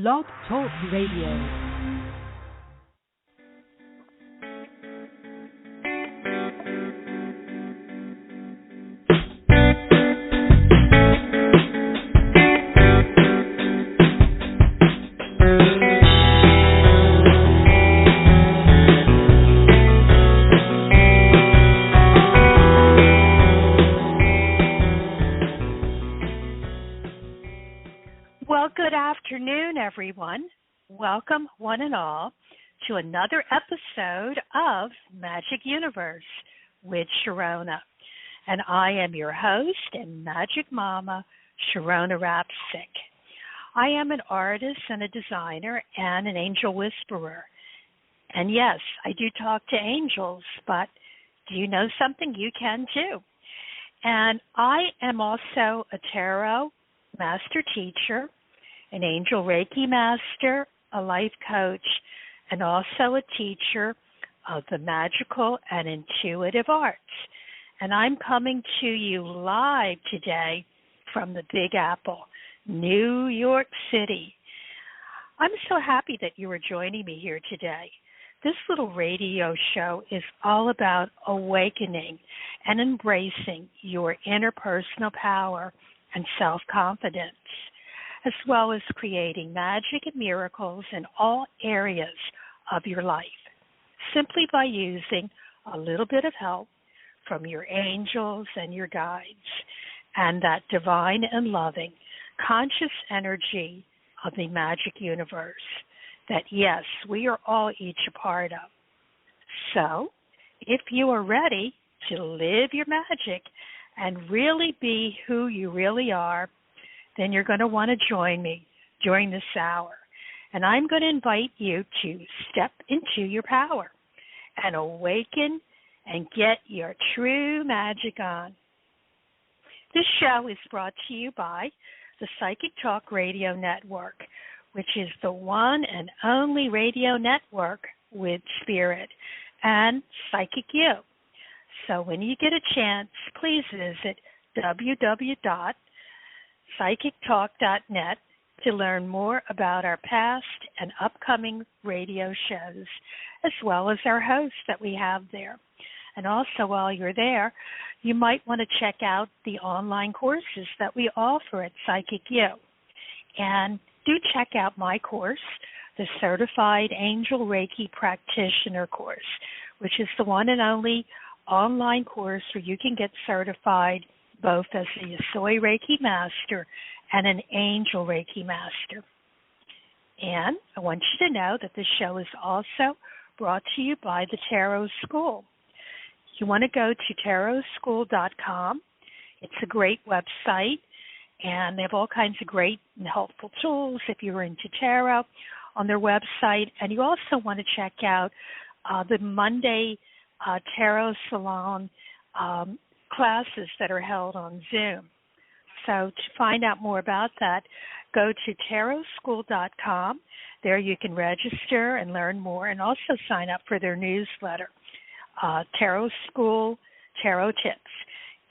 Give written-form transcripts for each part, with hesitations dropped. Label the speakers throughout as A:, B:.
A: Blog Talk Radio.
B: Good afternoon, everyone. Welcome, one and all, to another episode of Magic Universe with Sharonah. And I am your host and Magic Mama, Sharonah Rapseik. I am an artist and a designer and an angel whisperer. And yes, I do talk to angels, but do you know something? You can too. And I am also a tarot master teacher, an angel Reiki master, a life coach, and also a teacher of the magical and intuitive arts. And I'm coming to you live today from the Big Apple, New York City. I'm so happy that you are joining me here today. This little radio show is all about awakening and embracing your interpersonal power and self-confidence, as well as creating magic and miracles in all areas of your life, simply by using a little bit of help from your angels and your guides, and that divine and loving conscious energy of the magic universe that, yes, we are all each a part of. So, if you are ready to live your magic and really be who you really are, then you're going to want to join me during this hour. And I'm going to invite you to step into your power and awaken and get your true magic on. This show is brought to you by the Psychic Talk Radio Network, which is the one and only radio network with spirit and Psychic You. So when you get a chance, please visit www.psychictalk.net to learn more about our past and upcoming radio shows, as well as our hosts that we have there. And also, while you're there, you might want to check out the online courses that we offer at Psychic U. And do check out my course, the Certified Angel Reiki Practitioner course, which is the one and only online course where you can get certified both as a Yasoi Reiki Master and an Angel Reiki Master. And I want you to know that this show is also brought to you by the Tarot School. You want to go to tarotschool.com. It's a great website, and they have all kinds of great and helpful tools if you're into tarot on their website. And you also want to check out the Monday Tarot Salon classes that are held on Zoom. So to find out more about that, go to tarotschool.com. There you can register and learn more, and also sign up for their newsletter, Tarot School Tarot Tips.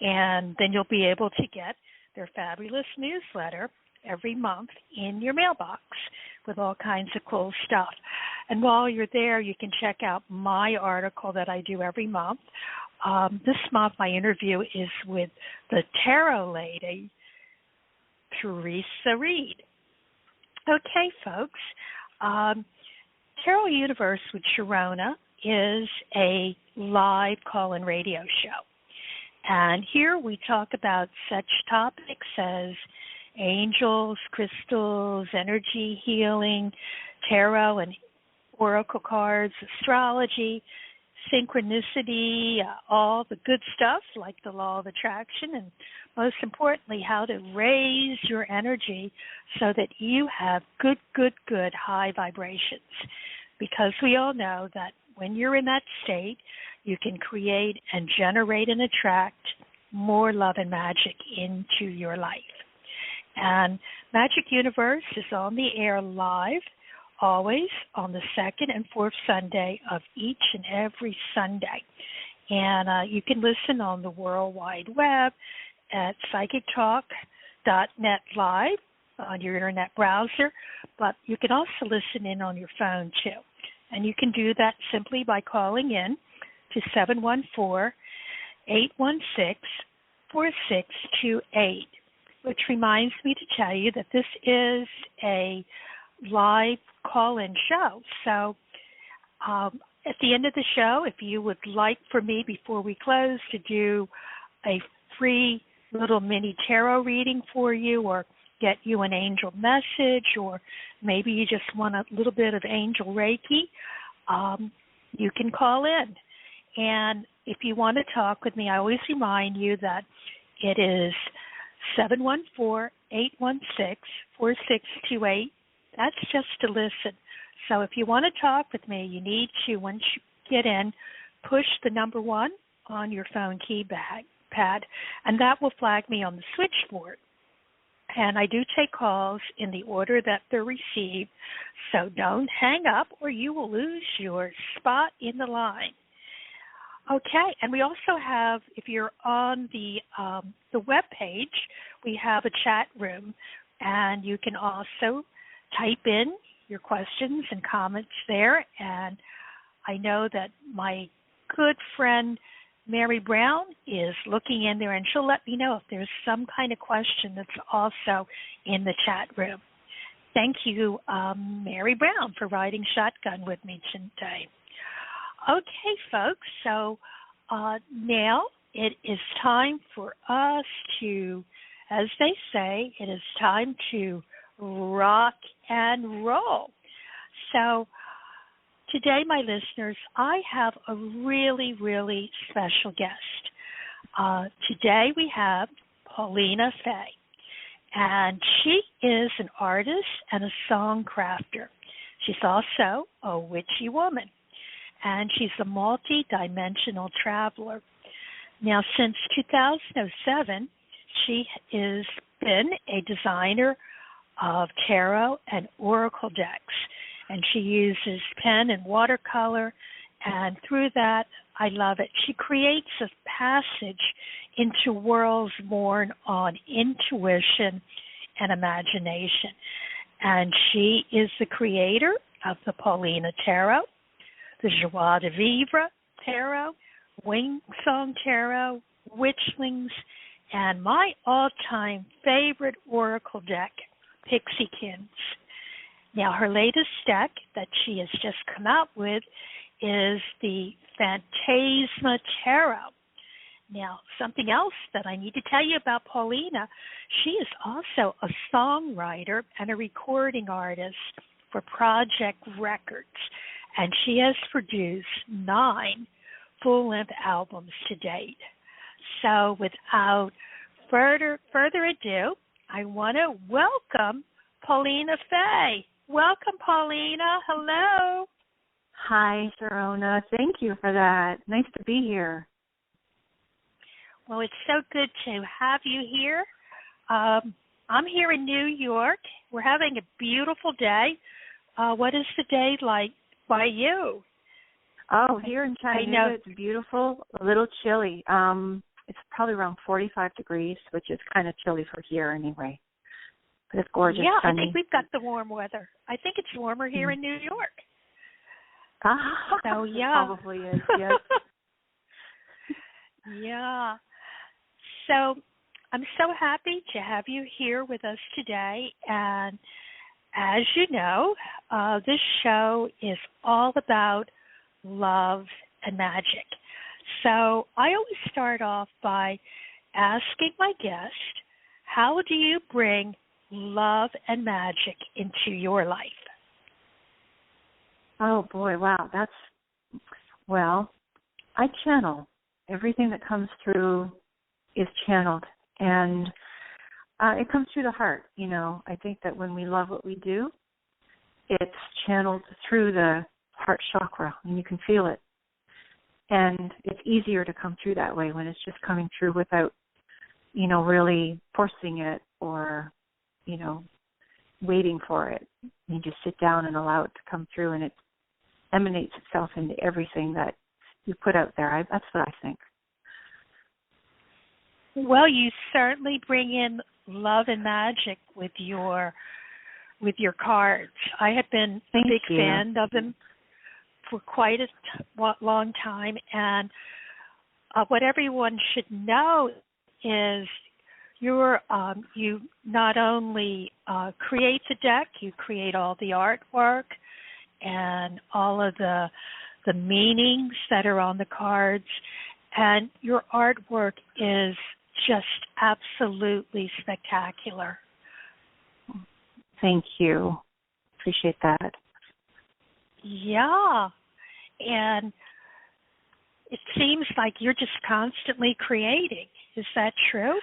B: And then you'll be able to get their fabulous newsletter every month in your mailbox with all kinds of cool stuff. And while you're there, you can check out my article that I do every month. This month, my interview is with the tarot lady, Teresa Reed. Okay, folks, Tarot Universe with Sharonah is a live call-in radio show. And here we talk about such topics as angels, crystals, energy healing, tarot and oracle cards, astrology, synchronicity, all the good stuff like the law of attraction, and most importantly, how to raise your energy so that you have good high vibrations. Because we all know that when you're in that state, you can create and generate and attract more love and magic into your life. And Magic Universe is on the air live, always on the second and fourth Sunday of each and every Sunday. And you can listen on the World Wide Web at psychictalk.net live, on your internet browser, but you can also listen in on your phone too. And you can do that simply by calling in to 714-816-4628, which reminds me to tell you that this is a live call-in show. So at the end of the show, if you would like for me, before we close, to do a free little mini tarot reading for you, or get you an angel message, or maybe you just want a little bit of angel Reiki, you can call in. And if you want to talk with me, I always remind you that it is 714-816-4628. That's just to listen. So if you want to talk with me, you need to, once you get in, push the number 1 on your phone keypad, and that will flag me on the switchboard. And I do take calls in the order that they're received, so don't hang up or you will lose your spot in the line. Okay, and we also have, if you're on the web page, we have a chat room, and you can also type in your questions and comments there. And I know that my good friend Mary Brown is looking in there, and she'll let me know if there's some kind of question that's also in the chat room. Thank you, Mary Brown, for riding shotgun with me today. Okay, folks, so now it is time for us to, as they say, it is time to rock and roll. So today, my listeners, I have a really, really special guest. Today we have Paulina Fae, and she is an artist and a song crafter. She's also a witchy woman, and she's a multi-dimensional traveler. Now, since 2007, she has been a designer of tarot and oracle decks, and she uses pen and watercolor, and through that, I love it. She creates a passage into worlds born on intuition and imagination. And she is the creator of the Paulina Tarot, the Joie de Vivre Tarot, Wing Song Tarot, Witchlings, and my all-time favorite oracle deck, Pixiekins. Now, her latest deck that she has just come out with is the Phantasma Tarot. Now, something else that I need to tell you about Paulina, she is also a songwriter and a recording artist for Project Records, and she has produced 9 full-length albums to date. So without further ado, I want to welcome Paulina Fae. Welcome, Paulina. Hello.
C: Hi, Sharonah. Thank you for that. Nice to be here.
B: Well, it's so good to have you here. I'm here in New York. We're having a beautiful day. What is the day like by you?
C: Oh, here in China, it's beautiful, a little chilly. It's probably around 45 degrees, which is kind of chilly for here anyway. But it's gorgeous.
B: Yeah,
C: sunny.
B: I think we've got the warm weather. I think it's warmer here in New York. So, yeah.
C: Probably is, yes.
B: Yeah. So I'm so happy to have you here with us today. And as you know, this show is all about love and magic. So I always start off by asking my guest, how do you bring love and magic into your life?
C: Oh, boy, wow. I channel. Everything that comes through is channeled, and it comes through the heart, you know. I think that when we love what we do, it's channeled through the heart chakra, and you can feel it. And it's easier to come through that way when it's just coming through without, you know, really forcing it or, you know, waiting for it. You just sit down and allow it to come through, and it emanates itself into everything that you put out there. That's what I think.
B: Well, you certainly bring in love and magic with your cards. I have been a
C: Thank
B: big
C: you.
B: fan of them for quite a long time, and what everyone should know is you not only create the deck, you create all the artwork and all of the meanings that are on the cards, and your artwork is just absolutely spectacular.
C: Thank you. Appreciate that.
B: Yeah, and it seems like you're just constantly creating. Is that true?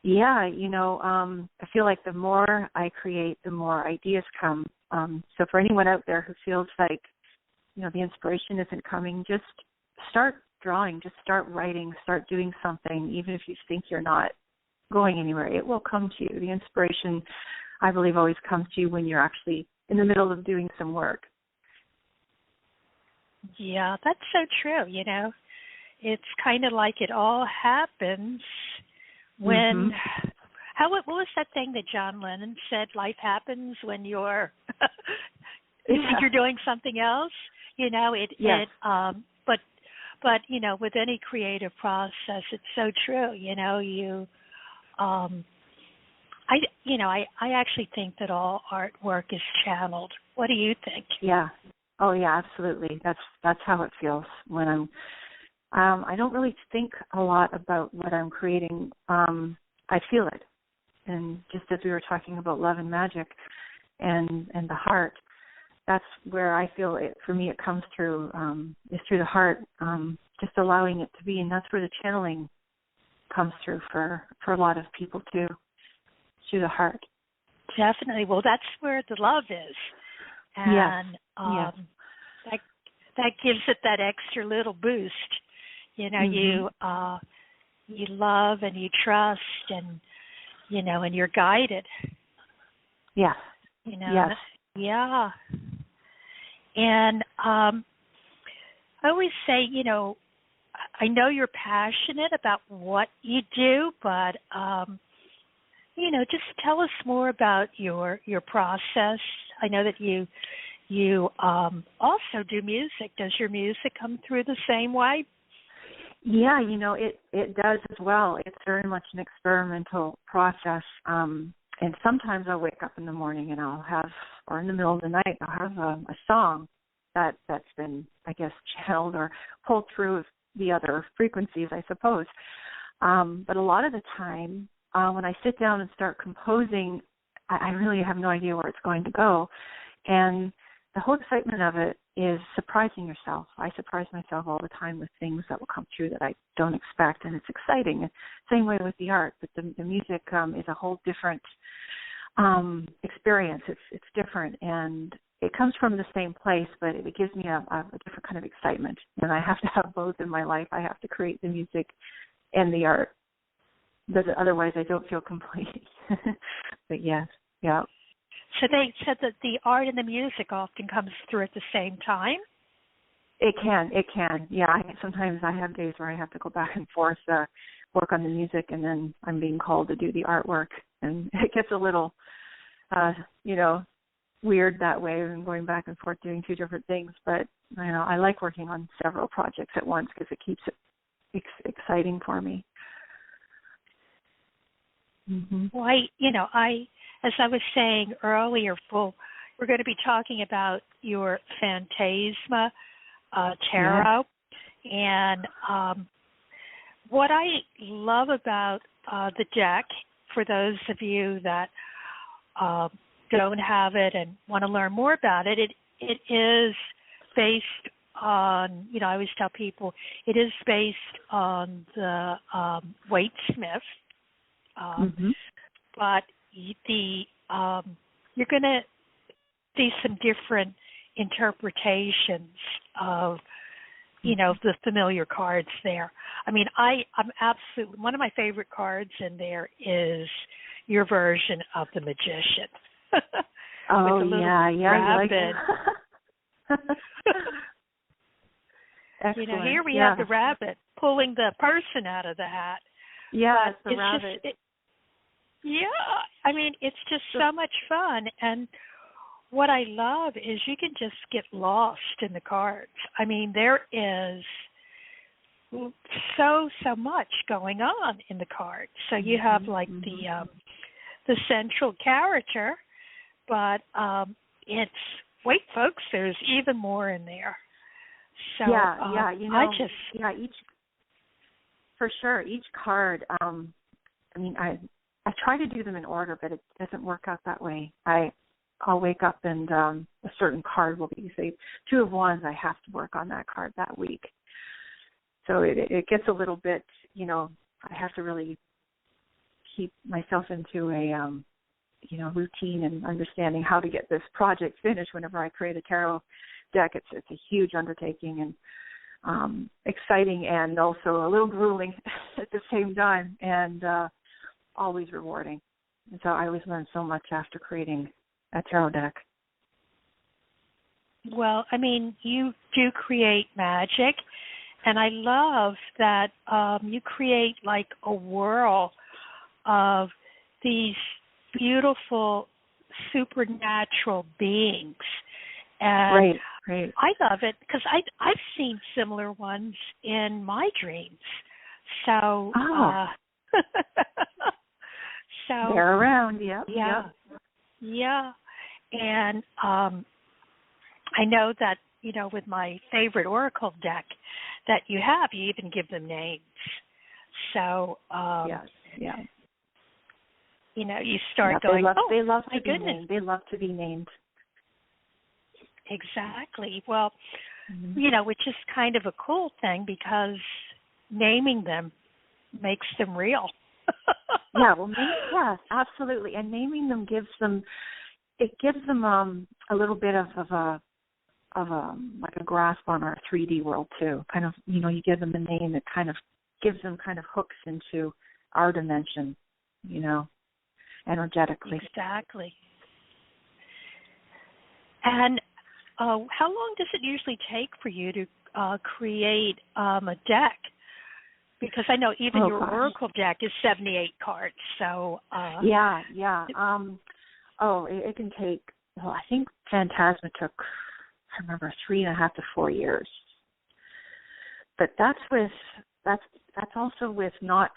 C: Yeah, I feel like the more I create, the more ideas come. So for anyone out there who feels like, the inspiration isn't coming, just start drawing, just start writing, start doing something, even if you think you're not going anywhere. It will come to you. The inspiration, I believe, always comes to you when you're actually in the middle of doing some work.
B: Yeah, that's so true, It's kind of like it all happens when, what was that thing that John Lennon said, life happens when you're, you think you're doing something else? But with any creative process, it's so true, I actually think that all artwork is channeled. What do you think?
C: Yeah. Oh yeah, absolutely. That's how it feels when I'm. I don't really think a lot about what I'm creating. I feel it, and just as we were talking about love and magic, and the heart, that's where I feel it. For me, it comes through is through the heart. Just allowing it to be, and that's where the channeling comes through for a lot of people too, through the heart.
B: Definitely. Well, that's where the love is. And
C: yes.
B: That gives it that extra little boost. You love and you trust, and and you're guided.
C: Yeah. Yes.
B: Yeah. And I always say, I know you're passionate about what you do, but just tell us more about your process. I know that you also do music. Does your music come through the same way?
C: Yeah, it does as well. It's very much an experimental process. And sometimes I'll wake up in the morning and or in the middle of the night, I'll have a song that's been, I guess, channeled or pulled through the other frequencies, I suppose. But a lot of the time, when I sit down and start composing, I really have no idea where it's going to go. And the whole excitement of it is surprising yourself. I surprise myself all the time with things that will come through that I don't expect, and it's exciting. Same way with the art, but the music is a whole different experience. It's different, and it comes from the same place, but it gives me a different kind of excitement. And I have to have both in my life. I have to create the music and the art, because otherwise I don't feel complete. But yes, yeah.
B: So they said that the art and the music often comes through at the same time?
C: It can. Yeah, sometimes I have days where I have to go back and forth, work on the music, and then I'm being called to do the artwork. And it gets a little, weird that way, and going back and forth doing two different things. But, I like working on several projects at once because it keeps it exciting for me. Mm-hmm.
B: Well, as I was saying earlier, we're going to be talking about your Phantasma Tarot. Yeah. And what I love about the deck, for those of you that don't have it and want to learn more about it, it is based on, I always tell people, it is based on the Waite-Smith. But you're going to see some different interpretations of, the familiar cards there. I mean, I'm absolutely, one of my favorite cards in there is your version of the Magician.
C: Oh, yeah,
B: rabbit.
C: Excellent.
B: Here we have the rabbit pulling the person out of the hat.
C: Yeah, it's the rabbit.
B: Yeah, I mean, it's just so much fun. And what I love is you can just get lost in the cards. I mean, there is so much going on in the cards. So you have like the central character, but it's wait, folks, there's even more in there. So
C: each for sure each card. I mean, I try to do them in order, but it doesn't work out that way. I'll wake up and a certain card will be, say, Two of Wands. I have to work on that card that week. So it gets a little bit, I have to really keep myself into a, routine and understanding how to get this project finished. Whenever I create a tarot deck, it's a huge undertaking and exciting and also a little grueling at the same time, and always rewarding. And so I always learn so much after creating a tarot deck.
B: Well, I mean, you do create magic, and I love that you create like a whirl of these beautiful supernatural beings. And
C: right.
B: I love it because I've seen similar ones in my dreams. So, so
C: they're around,
B: yeah. And I know that, with my favorite oracle deck that you even give them names. So,
C: yes.
B: You start going,
C: they love
B: my
C: to be
B: goodness.
C: named. They love to be named.
B: Exactly. Well, which is kind of a cool thing because naming them makes them real.
C: Yes, absolutely. And naming them gives them a little bit of a like a grasp on our 3D world too. Kind of, you give them a name that kind of gives them kind of hooks into our dimension, energetically.
B: Exactly. And how long does it usually take for you to create a deck? Because I know even your oracle deck is 78 cards. So
C: yeah. It can take. Well, I think Phantasma took, I remember, 3.5 to 4 years. But that's also with not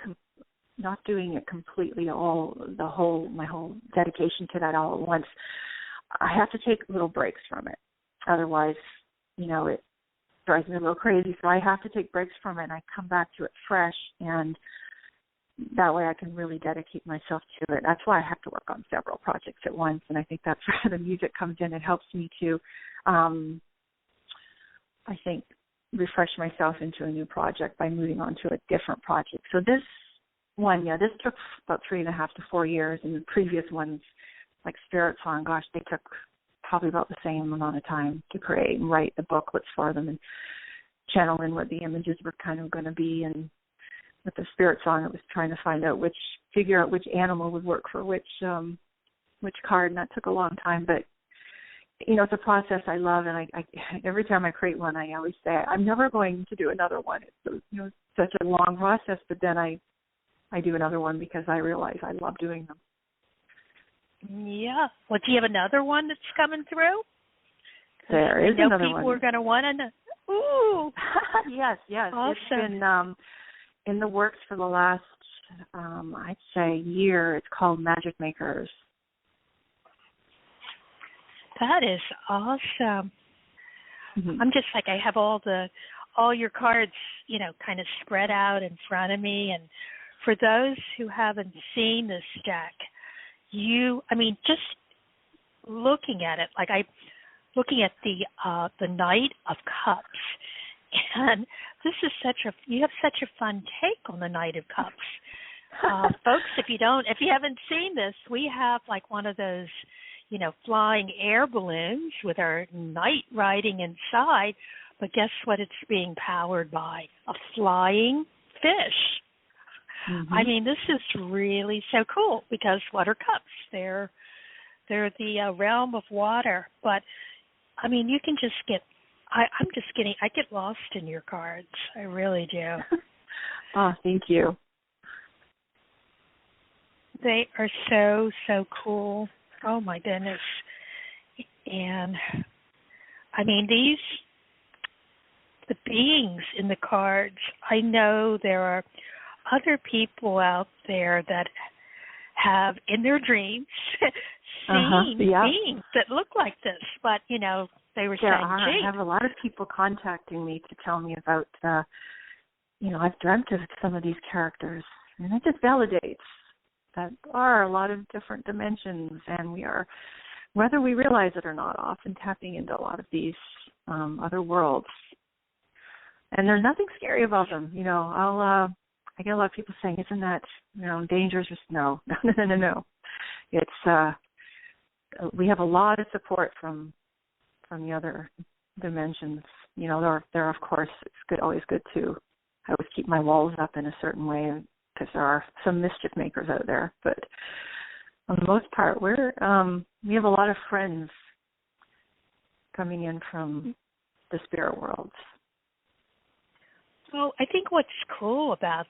C: doing it completely my whole dedication to that all at once. I have to take little breaks from it. Otherwise, it drives me a little crazy. So I have to take breaks from it, and I come back to it fresh, and that way I can really dedicate myself to it. That's why I have to work on several projects at once, and I think that's where the music comes in. It helps me to, I think, refresh myself into a new project by moving on to a different project. So this one, this took about 3.5 to 4 years, and the previous ones, like Spirit Song, gosh, they took probably about the same amount of time to create and write the booklets for them and channel in what the images were kind of going to be. And with the Spirit Song, it was trying to figure out which animal would work for which card, and that took a long time. But it's a process I love, and I every time I create one, I always say I'm never going to do another one. It's such a long process, but then I do another one because I realize I love doing them.
B: Yeah. Well, do you have another one that's coming through?
C: There is another one.
B: People are going to want to know. Ooh.
C: Yes.
B: Awesome.
C: It's been in the works for the last, I'd say, year. It's called Magic Makers.
B: That is awesome.
C: Mm-hmm.
B: I'm just like, I have all your cards, kind of spread out in front of me. And for those who haven't seen this deck, just looking at it, looking at the Knight of Cups, and this is you have such a fun take on the Knight of Cups. Folks, if you haven't seen this, we have like one of those, flying air balloons with our knight riding inside, but guess what it's being powered by? A flying fish. Mm-hmm. I mean, this is really so cool because what are cups? They're the realm of water. But, I mean, you can just get, I get lost in your cards. I really do.
C: Oh, thank you.
B: They are so, so cool. Oh my goodness. And I mean, the beings in the cards, I know there are other people out there that have in their dreams seen beings that look like this, but they were saying,
C: I have a lot of people contacting me to tell me about, I've dreamt of some of these characters, and it just validates that there are a lot of different dimensions, and we are, whether we realize it or not, often tapping into a lot of these other worlds. And there's nothing scary about them. I get a lot of people saying, isn't that, dangerous? No. It's, we have a lot of support from the other dimensions. There, of course, it's always good to, I always keep my walls up in a certain way because there are some mischief makers out there. But on the most part, we have a lot of friends coming in from the spirit worlds.
B: Well, I think what's cool about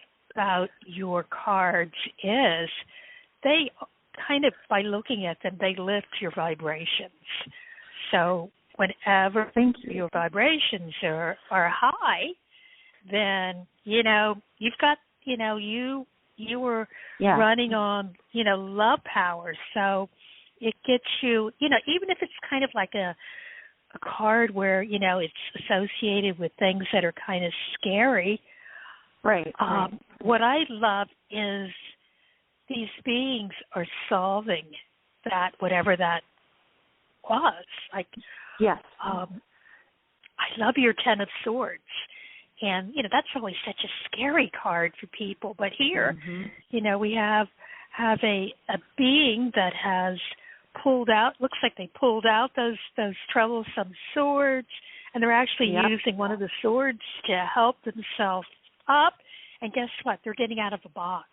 B: your cards is they kind of, by looking at them, they lift your vibrations. So whenever your vibrations are high, then, you've got, you were running on, love power. So it gets you, even if it's kind of like a card where, it's associated with things that are kind of scary.
C: Right.
B: What I love is these beings are solving that, whatever that was. Like,
C: yes.
B: I love your Ten of Swords. And, that's always such a scary card for people. But here, we have a being that has pulled out, looks like they pulled out those troublesome swords, and they're actually using one of the swords to help themselves up. And guess what? They're getting out of a box.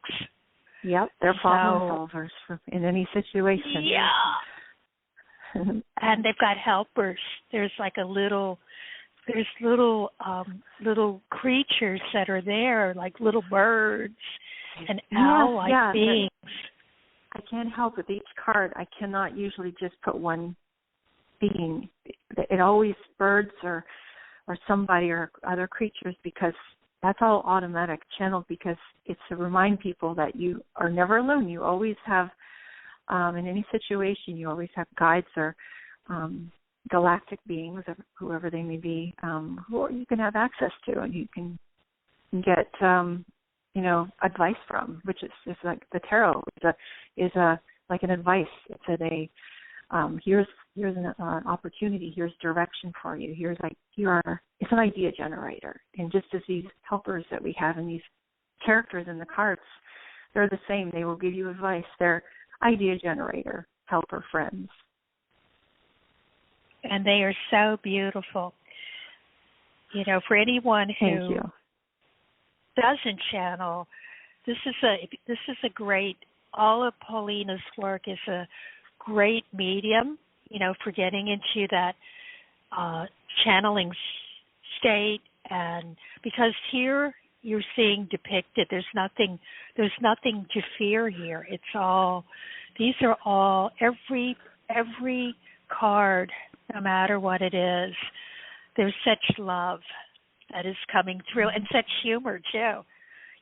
C: Yep, they're problem solvers in any situation.
B: Yeah. And they've got helpers. There's like little creatures that are there, like little birds and owl-like beings. I
C: can't help with each card. I cannot usually just put one being. It always birds or somebody or other creatures, because that's all automatic channeled, because it's to remind people that you are never alone. You always have, in any situation, you always have guides or galactic beings, whoever they may be, who you can have access to, and you can get advice from, which is like the tarot is like an advice. It's here's an opportunity, here's direction for you, it's an idea generator. And just as these helpers that we have and these characters in the cards, they're the same. They will give you advice. They're idea generator, helper, friends.
B: And they are so beautiful. For anyone who doesn't channel, this is a great, all of Paulina's work is a great medium, for getting into that channeling state. And because here you're seeing depicted, there's nothing to fear here. These are all, every card, no matter what it is, there's such love that is coming through, and such humor too.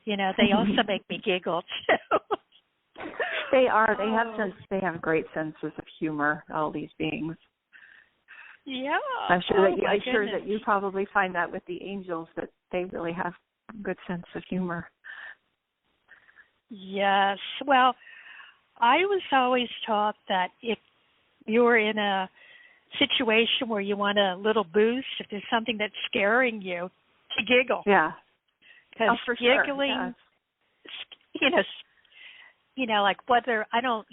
B: They also make me giggle too.
C: They have great senses of humor, all these beings.
B: Yeah.
C: I'm sure that you probably find that with the angels, that they really have a good sense of humor.
B: Yes. Well, I was always taught that if you're in a situation where you want a little boost, if there's something that's scaring you, to giggle.
C: Yeah.
B: Because giggling, like whether I don't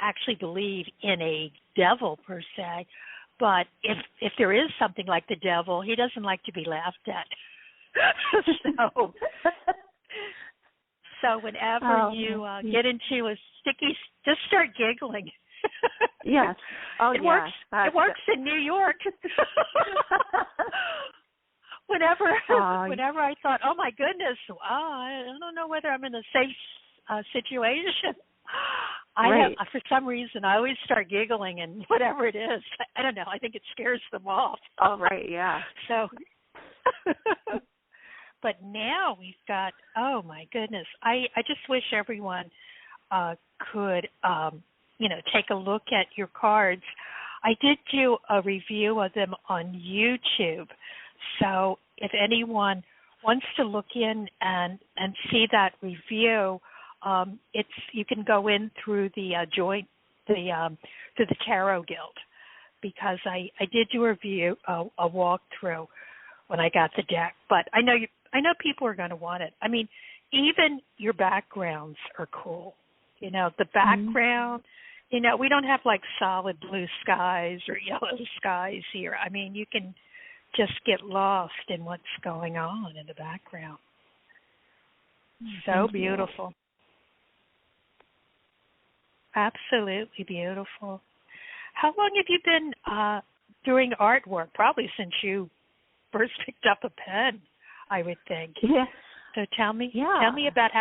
B: actually believe in a devil per se, but if there is something like the devil, he doesn't like to be laughed at. So whenever you get into a sticky, just start giggling.
C: Yes.
B: It works. It works in New York. Whenever I thought, oh my goodness, I don't know whether I'm in a situation.
C: Right.
B: For some reason, I always start giggling, and whatever it is, I don't know. I think it scares them off.
C: Oh, right, yeah.
B: So, but now we've got. Oh my goodness! I just wish everyone could, take a look at your cards. I did do a review of them on YouTube, so if anyone wants to look in and see that review, you can go in through the through the Tarot Guild, because I did do a review, a walkthrough when I got the deck. But I know people are going to want it. I mean, even your backgrounds are cool. The background. We don't have like solid blue skies or yellow skies here. I mean, you can just get lost in what's going on in the background. So beautiful. Absolutely beautiful. How long have you been doing artwork? Probably since you first picked up a pen, I would think.
C: Yeah.
B: So tell me about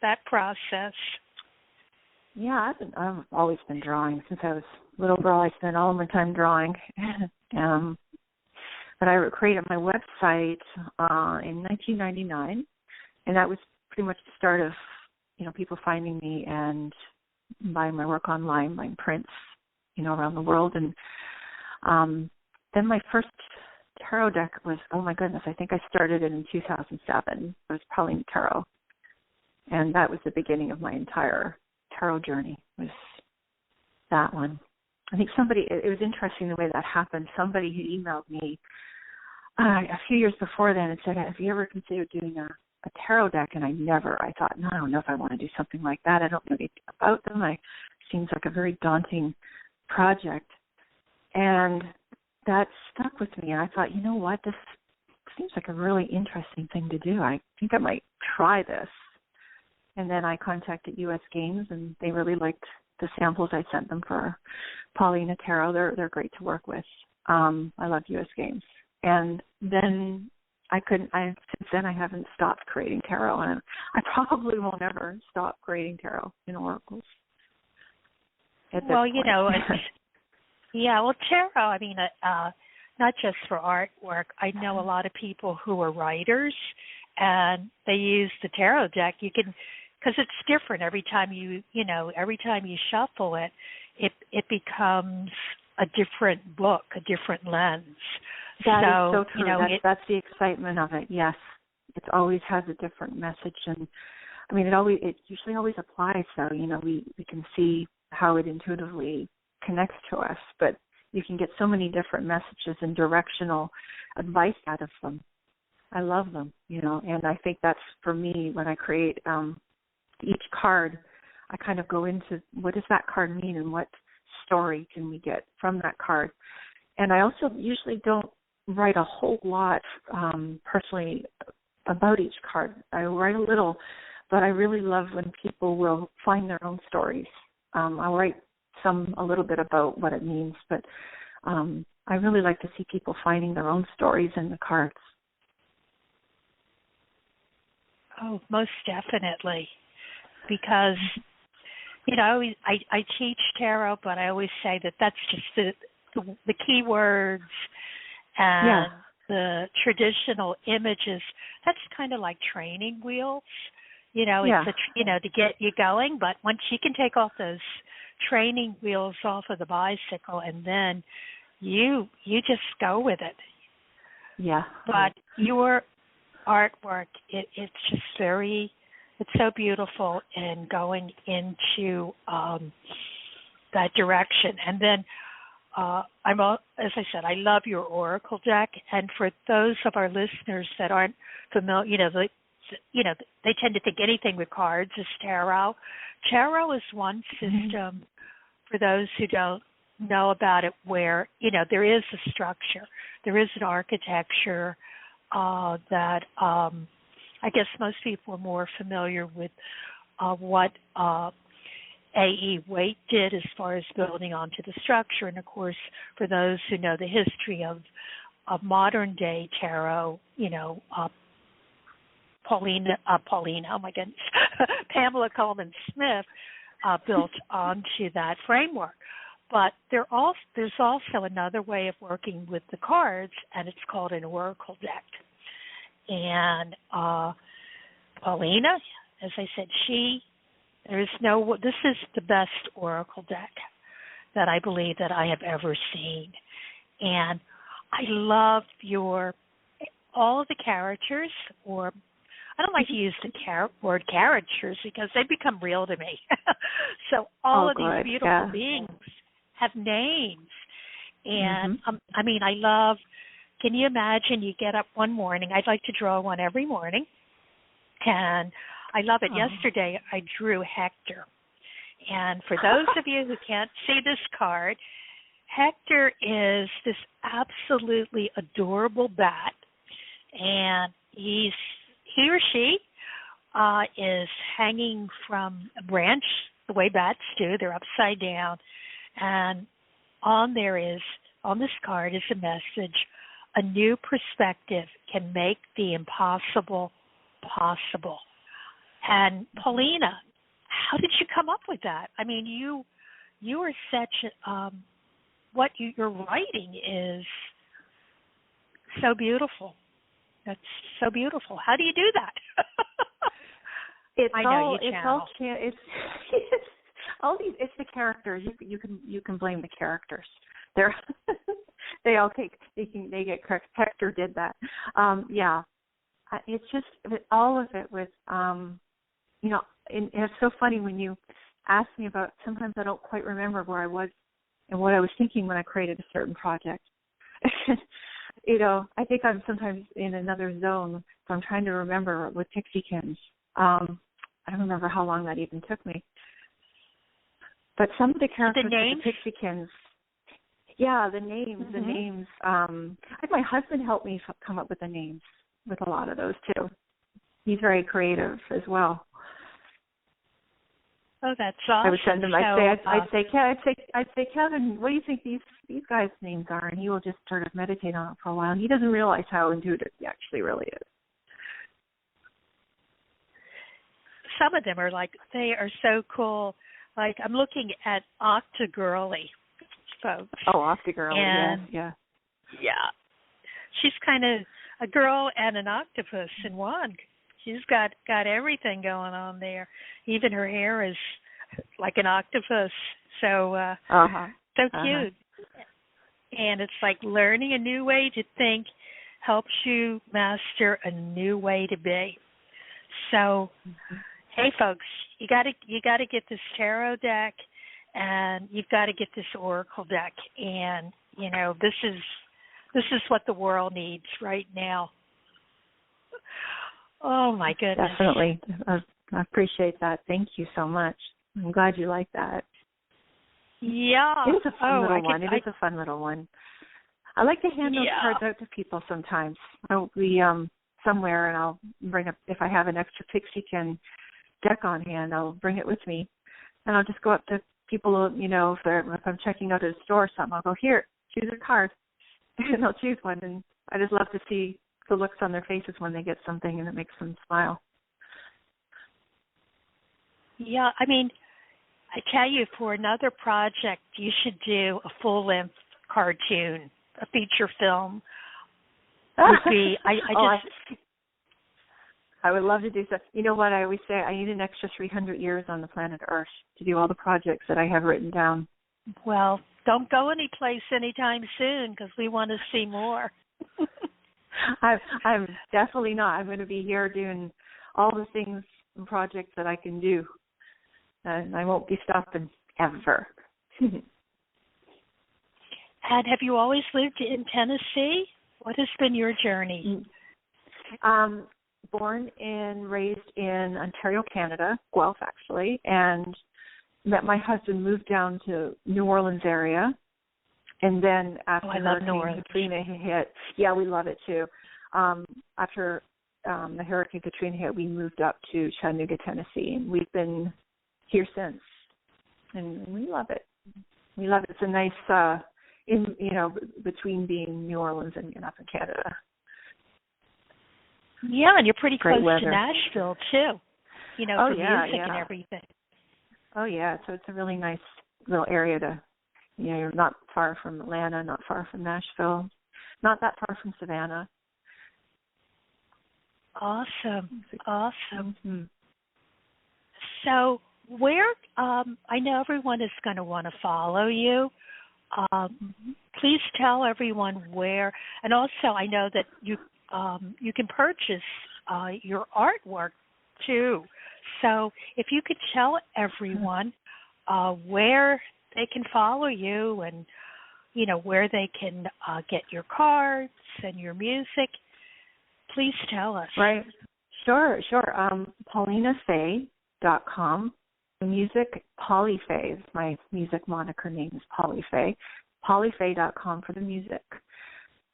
B: that process.
C: Yeah, I've always been drawing since I was a little girl. I spent all of my time drawing. But I created my website in 1999, and that was pretty much the start of people finding me and buying my work online, buying prints around the world. And then my first tarot deck was, oh my goodness, I think I started it in 2007. It was Paulina Tarot, and that was the beginning of my entire tarot journey, was that one. I think it was interesting the way that happened. Somebody had emailed me a few years before then and said, have you ever considered doing a tarot deck? And I thought, no, I don't know if I want to do something like that. I don't know anything about them. It seems like a very daunting project. And that stuck with me. And I thought, you know what, this seems like a really interesting thing to do. I think I might try this. And then I contacted U.S. Games, and they really liked the samples I sent them for Paulina Tarot. They're great to work with. I love U.S. Games. And then since then I haven't stopped creating tarot, and I probably won't ever stop creating tarot in oracles.
B: Well, tarot, I mean, not just for artwork. I know a lot of people who are writers, and they use the tarot deck. You can, because it's different every time you shuffle it, it becomes a different book, a different lens.
C: That is so true. That's the excitement of it. Yes, it always has a different message, and I mean, it usually always applies. So we can see how it intuitively connects to us, but you can get so many different messages and directional advice out of them. I love them, and I think that's for me when I create each card. I kind of go into what does that card mean and what story can we get from that card. And I also usually don't write a whole lot personally about each card. I write a little, but I really love when people will find their own stories. I'll write a little bit about what it means, but I really like to see people finding their own stories in the cards.
B: Oh, most definitely. Because, I teach tarot, but I always say that's just the key words and the traditional images. That's kind of like training wheels. It's to get you going. But once you can take off those training wheels off of the bicycle, and then you just go with it.
C: Yeah.
B: But your artwork, it's just it's so beautiful in going into that direction. And then as I said, I love your oracle deck. And for those of our listeners that aren't familiar, they tend to think anything with cards is tarot. Tarot is one system, for those who don't know about it, where, there is a structure. There is an architecture that I guess most people are more familiar with what A.E. Waite did as far as building onto the structure. And, of course, for those who know the history of modern-day tarot, oh my goodness, Pamela Coleman Smith built onto that framework. But there's also another way of working with the cards, and it's called an oracle deck. And Paulina, as I said, this is the best oracle deck that I believe that I have ever seen. And I love all of the characters, or I don't like to use the word characters because they become real to me. So all of these beautiful beings have names. And I mean, I love, can you imagine you get up one morning, I'd like to draw one every morning, and I love it. Yesterday I drew Hector. And for those of you who can't see this card, Hector is this absolutely adorable bat, and he or she is hanging from a branch the way bats do. They're upside down, and on this card is a message: a new perspective can make the impossible possible. And Paulina, how did you come up with that? I mean, you are such what you're writing is so beautiful. That's so beautiful. How do you do that?
C: It's the characters. You can blame the characters. They get correct. Hector did that. It's just all of it with and it's so funny when you ask me about. Sometimes I don't quite remember where I was and what I was thinking when I created a certain project. I think I'm sometimes in another zone, so I'm trying to remember with Pixiekins. I don't remember how long that even took me. But some of the characters with the Pixiekins, the names. I think my husband helped me come up with the names with a lot of those too. He's very creative as well.
B: Oh, that's awesome.
C: I would send him. I'd say, Kevin, what do you think these guys' names are? And he will just sort of meditate on it for a while. And he doesn't realize how intuitive he actually really is.
B: Some of them they are so cool. Like, I'm looking at Octagirly, folks.
C: Oh, Octagirly, yeah.
B: Yeah. She's kind of a girl and an octopus in one. She's got everything going on there. Even her hair is like an octopus. So so cute. And it's like learning a new way to think helps you master a new way to be. So, hey, folks, you got to get this tarot deck, and you've got to get this oracle deck. And this is what the world needs right now. Oh, my goodness.
C: Definitely. I appreciate that. Thank you so much. I'm glad you like that.
B: Yeah.
C: It is a fun little one. It is a fun little one. I like to hand those cards out to people sometimes. I'll be somewhere, and I'll bring up, if I have an extra Pixiekin deck on hand, I'll bring it with me. And I'll just go up to people, if I'm checking out at a store or something, I'll go, here, choose a card. And they'll choose one. And I just love to see the looks on their faces when they get something, and it makes them smile.
B: Yeah, I mean, I tell you, for another project, you should do a full-length cartoon, a feature film. Would be,
C: I would love to do so. You know what I always say? I need an extra 300 years on the planet Earth to do all the projects that I have written down.
B: Well, don't go anyplace anytime soon, because we want to see more.
C: I'm definitely not. I'm going to be here doing all the things and projects that I can do. And I won't be stopping ever.
B: And have you always lived in Tennessee? What has been your journey?
C: Born and raised in Ontario, Canada, Guelph actually, and met my husband, moved down to New Orleans area. And then after Hurricane Katrina hit, we love it too. After the Hurricane Katrina hit, we moved up to Chattanooga, Tennessee, and we've been here since. And we love it. We love it. It's a nice, between being New Orleans and up in Canada.
B: Yeah, and you're pretty
C: Great
B: close to
C: weather.
B: Nashville too.
C: Oh,
B: For
C: yeah,
B: music
C: yeah.
B: and everything.
C: Oh, yeah. So it's a really nice little area to, you're not far from Atlanta, not far from Nashville, not that far from Savannah.
B: Awesome. Awesome.
C: Mm-hmm.
B: So where, I know everyone is going to want to follow you. Please tell everyone where, and also I know that you can purchase your artwork too. So if you could tell everyone where they can follow you and, where they can get your cards and your music, please tell us.
C: Right. Sure. PaulinaFae.com. The music, Pauli Fae. My music moniker name is Pauli Fae. PauliFae.com for the music.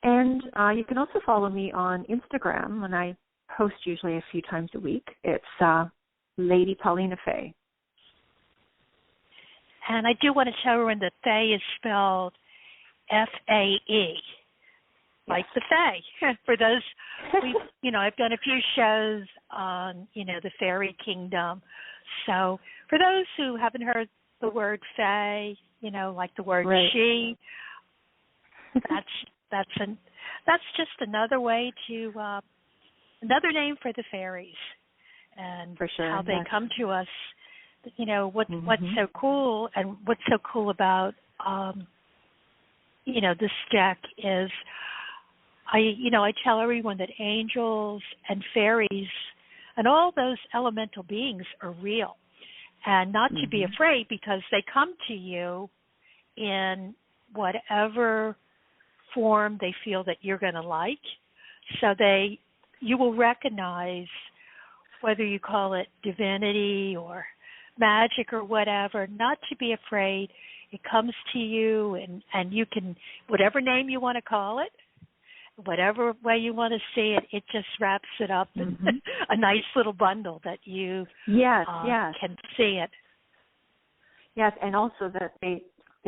C: And you can also follow me on Instagram, and I post usually a few times a week. It's Lady Paulina Fae.
B: And I do want to tell everyone that Fae is spelled F-A-E, like the Fae. For those, I've done a few shows on, the fairy kingdom. So for those who haven't heard the word Fae, like the word she, that's just another way to another name for the fairies, and
C: for sure,
B: how they come to us. What's so cool, and what's so cool about this deck is I tell everyone that angels and fairies and all those elemental beings are real, and not to be afraid, because they come to you in whatever form they feel that you're going to like. So you will recognize, whether you call it divinity or magic or whatever, not to be afraid. It comes to you, and you can, whatever name you want to call it, whatever way you want to see it, it just wraps it up in a nice little bundle that you can see it.
C: Yes, and also that they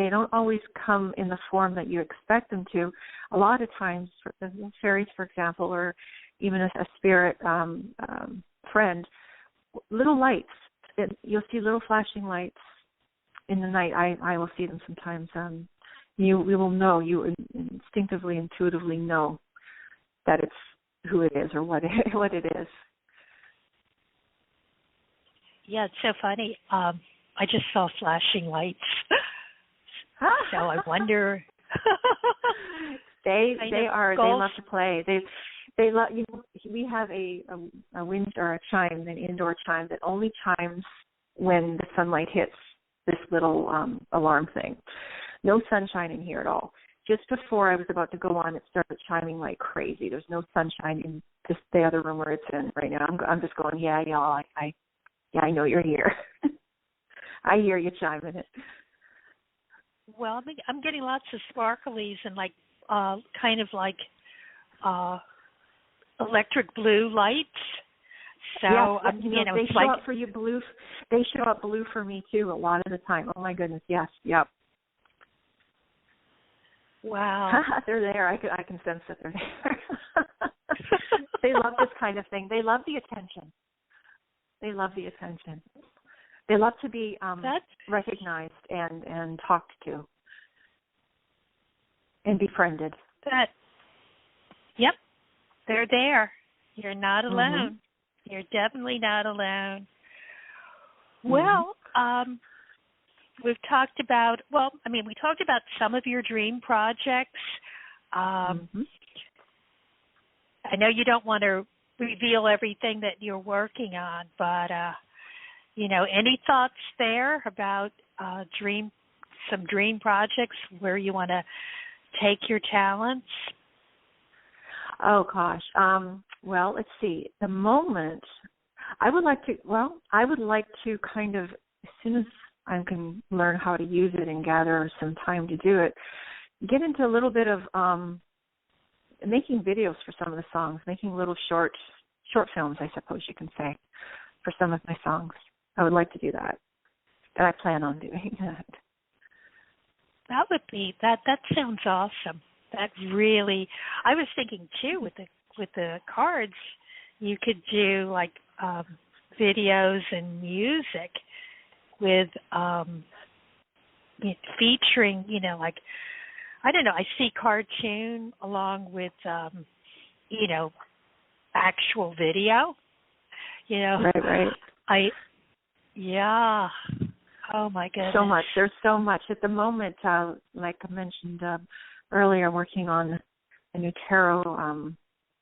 C: don't always come in the form that you expect them to. A lot of times, for the fairies, for example, or even a spirit friend, little lights. You'll see little flashing lights in the night. I will see them sometimes. We will know. You instinctively, intuitively know that it's who it is or what it is.
B: Yeah, it's so funny. I just saw flashing lights. So I wonder.
C: They love to play. They love. We have a wind or a chime, an indoor chime that only chimes when the sunlight hits this little alarm thing. No sunshine in here at all. Just before I was about to go on, it started chiming like crazy. There's no sunshine in just the other room where it's in right now. I'm just going, y'all. I know you're here. I hear you chiming it.
B: Well, I'm getting lots of sparklies and kind of like electric blue lights. So
C: yes, they show up for you blue. They show up blue for me too a lot of the time. Oh my goodness, yes, yep.
B: Wow.
C: They're there. I can sense that they're there. They love this kind of thing. They love the attention. They love to be recognized and talked to and befriended.
B: Yep, they're there. You're not alone. You're definitely not alone. Well, we've talked about, we talked about some of your dream projects. I know you don't want to reveal everything that you're working on, but, any thoughts there about some dream projects where you want to take your talents?
C: Oh, gosh. Well, let's see. At the moment, I would like to kind of, as soon as I can learn how to use it and gather some time to do it, get into a little bit of making videos for some of the songs, making little short films, I suppose you can say, for some of my songs. I would like to do that, and I plan on doing that.
B: That would be that sounds awesome. That really, I was thinking too with the cards, you could do like videos and music with featuring, like, I don't know, I see cartoon along with actual video.
C: Right.
B: Yeah. Oh my goodness.
C: So much. There's so much at the moment. Like I mentioned earlier, working on a new tarot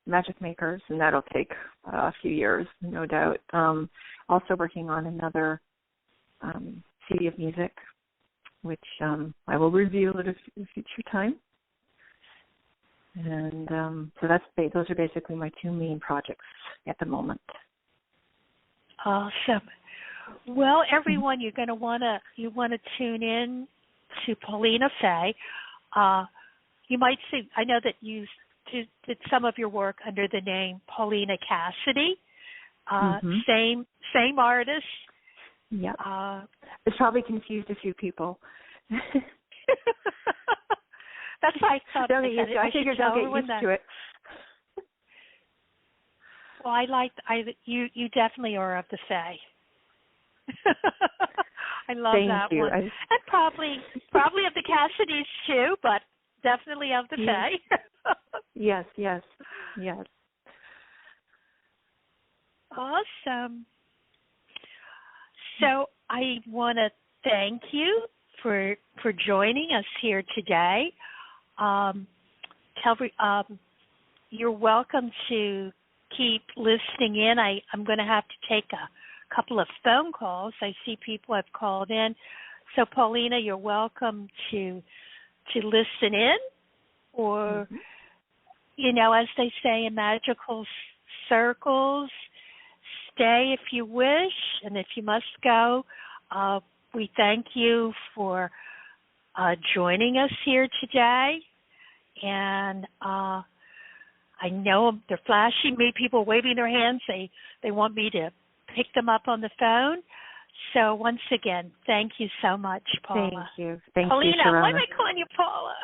C: magic makers, and that'll take a few years, no doubt. Also working on another CD of music, which I will reveal at a future time. And so those are basically my two main projects at the moment.
B: Awesome. Well, everyone, you want to tune in to Paulina Fae. You might see, I know that you did some of your work under the name Paulina Cassidy. Same artist.
C: Yeah. It's probably confused a few people.
B: That's why I thought
C: I figured they'll get used to it.
B: Well, you definitely are of the Fae. I love that
C: Thank you.
B: one. And probably of the Cassidys too, but definitely of the Fae.
C: Yes.
B: Awesome. So I want to thank you for joining us here today. You're welcome to keep listening in. I'm going to have to take a couple of phone calls. I see people have called in. So Paulina, you're welcome to listen in, or as they say in magical circles, stay if you wish, and if you must go. We thank you for joining us here today. And I know they're flashing me, people waving their hands. They want me to pick them up on the phone. So once again, thank you so much, Paula.
C: Thank you.
B: Paulina,
C: you, Sharonah.
B: why am I calling you Paula?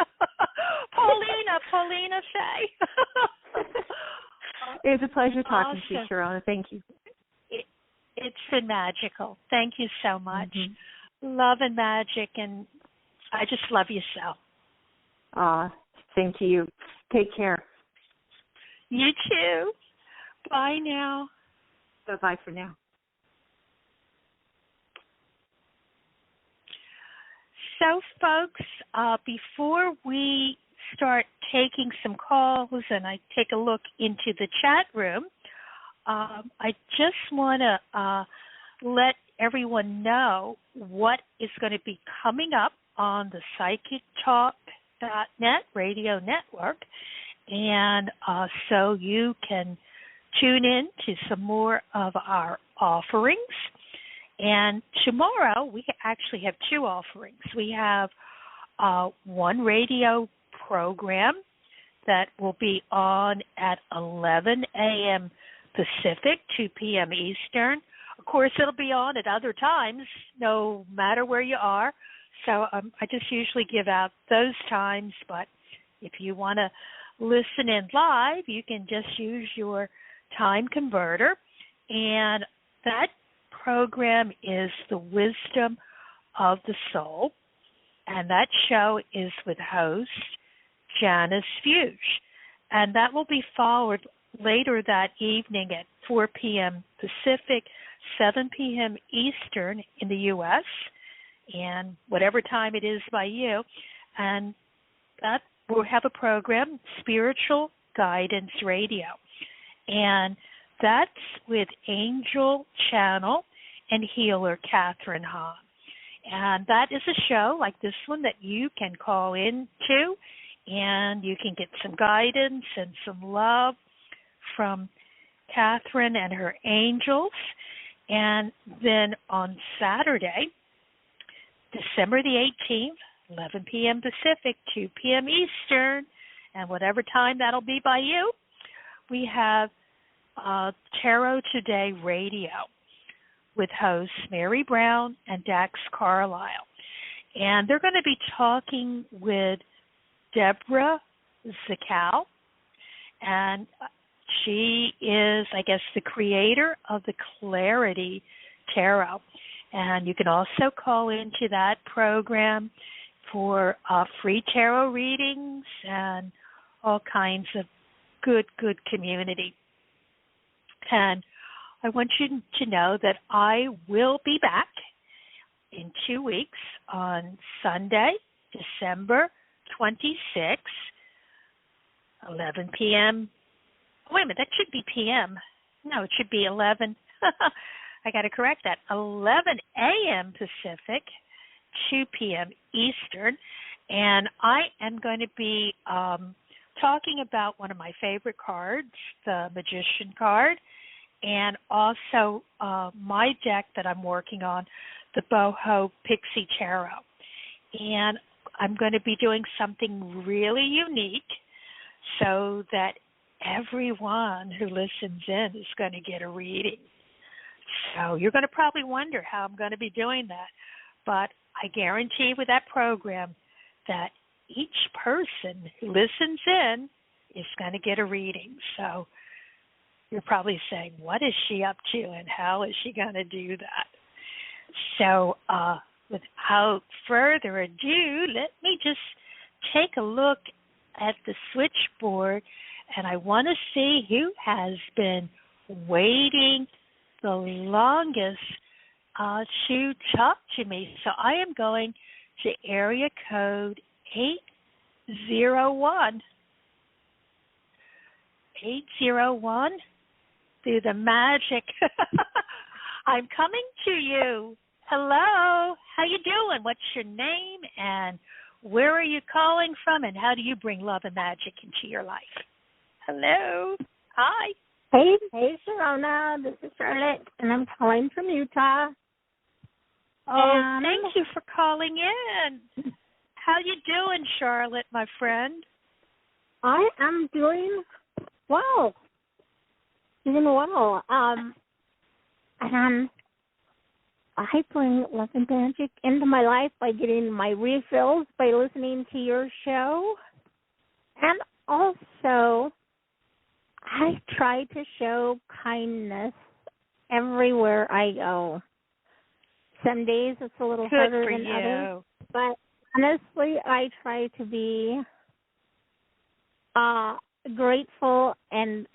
B: Paulina Fae.
C: It was a pleasure talking to you,
B: Awesome.
C: Sharonah. Thank you.
B: It's been magical. Thank you so much. Love and magic, and I just love you so.
C: Same to you. Take care.
B: You too. Bye now.
C: Bye-bye for now.
B: So, folks, before we start taking some calls and I take a look into the chat room, I just want to let everyone know what is going to be coming up on the PsychicTalk.net radio network. And so you can tune in to some more of our offerings. And tomorrow we actually have two offerings. We have one radio program that will be on at 11 a.m. Pacific, 2 p.m. Eastern. Of course, it'll be on at other times, no matter where you are. So I just usually give out those times, but if you want to listen in live, you can just use your time converter. And that program is The Wisdom of the Soul, and that show is with host Janice Fuge. And that will be followed later that evening at 4 p.m. Pacific, 7 p.m. Eastern in the U.S., and whatever time it is by you. And that will have a program, Spiritual Guidance Radio. And that's with Angel Channel and healer Catherine Hahn. And that is a show like this one that you can call in to, and you can get some guidance and some love from Catherine and her angels. And then on Saturday, December the 18th, 11 p.m. Pacific, 2 p.m. Eastern, and whatever time that'll be by you, we have Tarot Today Radio with hosts Mary Brown and Dax Carlisle. And they're going to be talking with Deborah Zakal. And She is, I guess, the creator of the Clarity Tarot. And you can also call into that program for free tarot readings and all kinds of good community. And I want you to know that I will be back in 2 weeks on Sunday, December 26th, 11 p.m. Wait a minute, that should be p.m. No, it should be 11. I got to correct that. 11 a.m. Pacific, 2 p.m. Eastern. And I am going to be talking about one of my favorite cards, the Magician card, and also my deck that I'm working on, the Boho Pixie Tarot. And I'm going to be doing something really unique so that everyone who listens in is going to get a reading. So you're going to probably wonder how I'm going to be doing that. But I guarantee with that program that each person who listens in is going to get a reading. So you're probably saying, what is she up to and how is she going to do that? So without further ado, let me just take a look at the switchboard, and I want to see who has been waiting the longest to talk to me. So I am going to area code 801. 801, through the magic. I'm coming to you. Hello, how you doing? What's your name and where are you calling from, and how do you bring love and magic into your life? Hello. Hi.
D: Hey, Sharonah. This is Charlotte, and I'm calling from Utah.
B: Oh, thank you for calling in. How you doing, Charlotte, my friend?
D: I am doing well. Doing well. And I bring love and magic into my life by getting my refills by listening to your show. And also, I try to show kindness everywhere I go. Some days it's a little harder than others. But honestly, I try to be grateful and,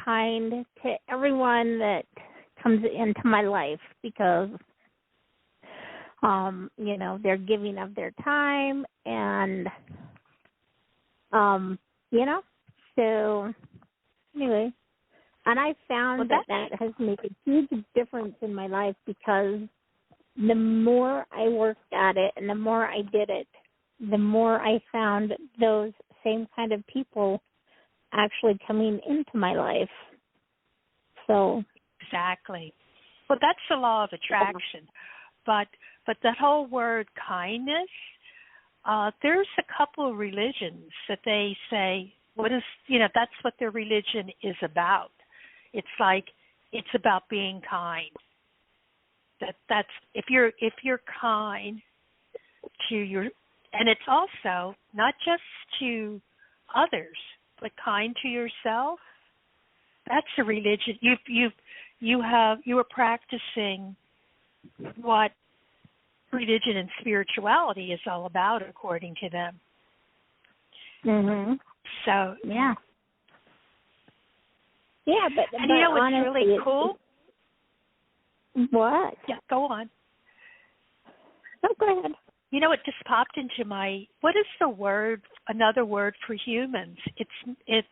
D: kind to everyone that comes into my life because, they're giving of their time and, so anyway. And I found that has made a huge difference in my life because the more I worked at it and the more I did it, the more I found those same kind of people actually coming into my life. So
B: exactly. Well, that's the law of attraction. But that whole word kindness, there's a couple of religions that they say that's what their religion is about. It's like it's about being kind. That's if you're kind to your, and it's also not just to others, but kind to yourself. That's a religion. You are practicing what religion and spirituality is all about, according to them.
D: Mhm.
B: So
D: yeah, but
B: and you know what's
D: honestly,
B: really cool?
D: What?
B: Yeah, go on.
D: No, go ahead.
B: You know, it just popped into what is the word? Another word for humans? It's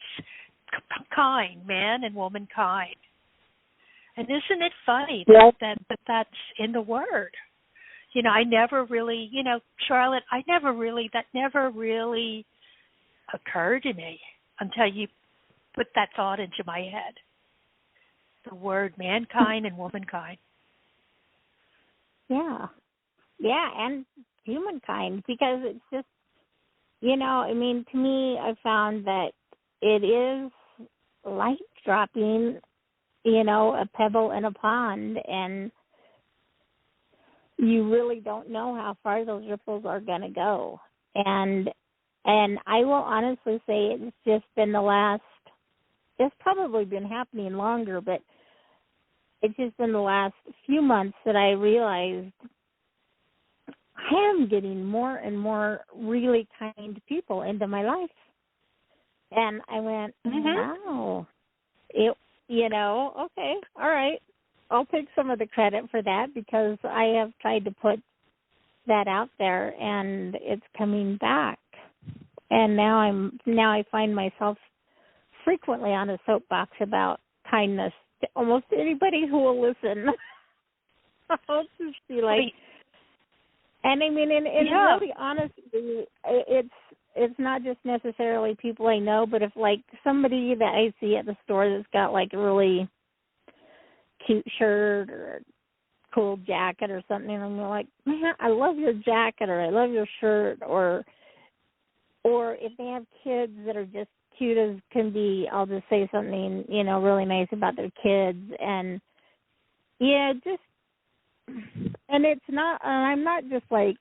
B: kind, man and woman kind. And isn't it funny that that's in the word? I never really, Charlotte, that never really occurred to me until you put that thought into my head. The word mankind and womankind.
D: Yeah, and humankind, because it's just, to me, I found that it is like dropping, a pebble in a pond, and you really don't know how far those ripples are going to go. And And I will honestly say it's just been it's probably been happening longer, but it's just been the last few months that I realized I am getting more and more really kind people into my life. And I went, wow, okay, all right. I'll take some of the credit for that because I have tried to put that out there and it's coming back. And now I find myself frequently on a soapbox about kindness to almost anybody who will listen. I'll just be like, and I mean, and really honestly, it's not just necessarily people I know, but if like somebody that I see at the store that's got like a really cute shirt or a cool jacket or something, and I'm like, man, I love your jacket or I love your shirt, or if they have kids that are just cute as can be, I'll just say something, really nice about their kids. And and it's not, I'm not just like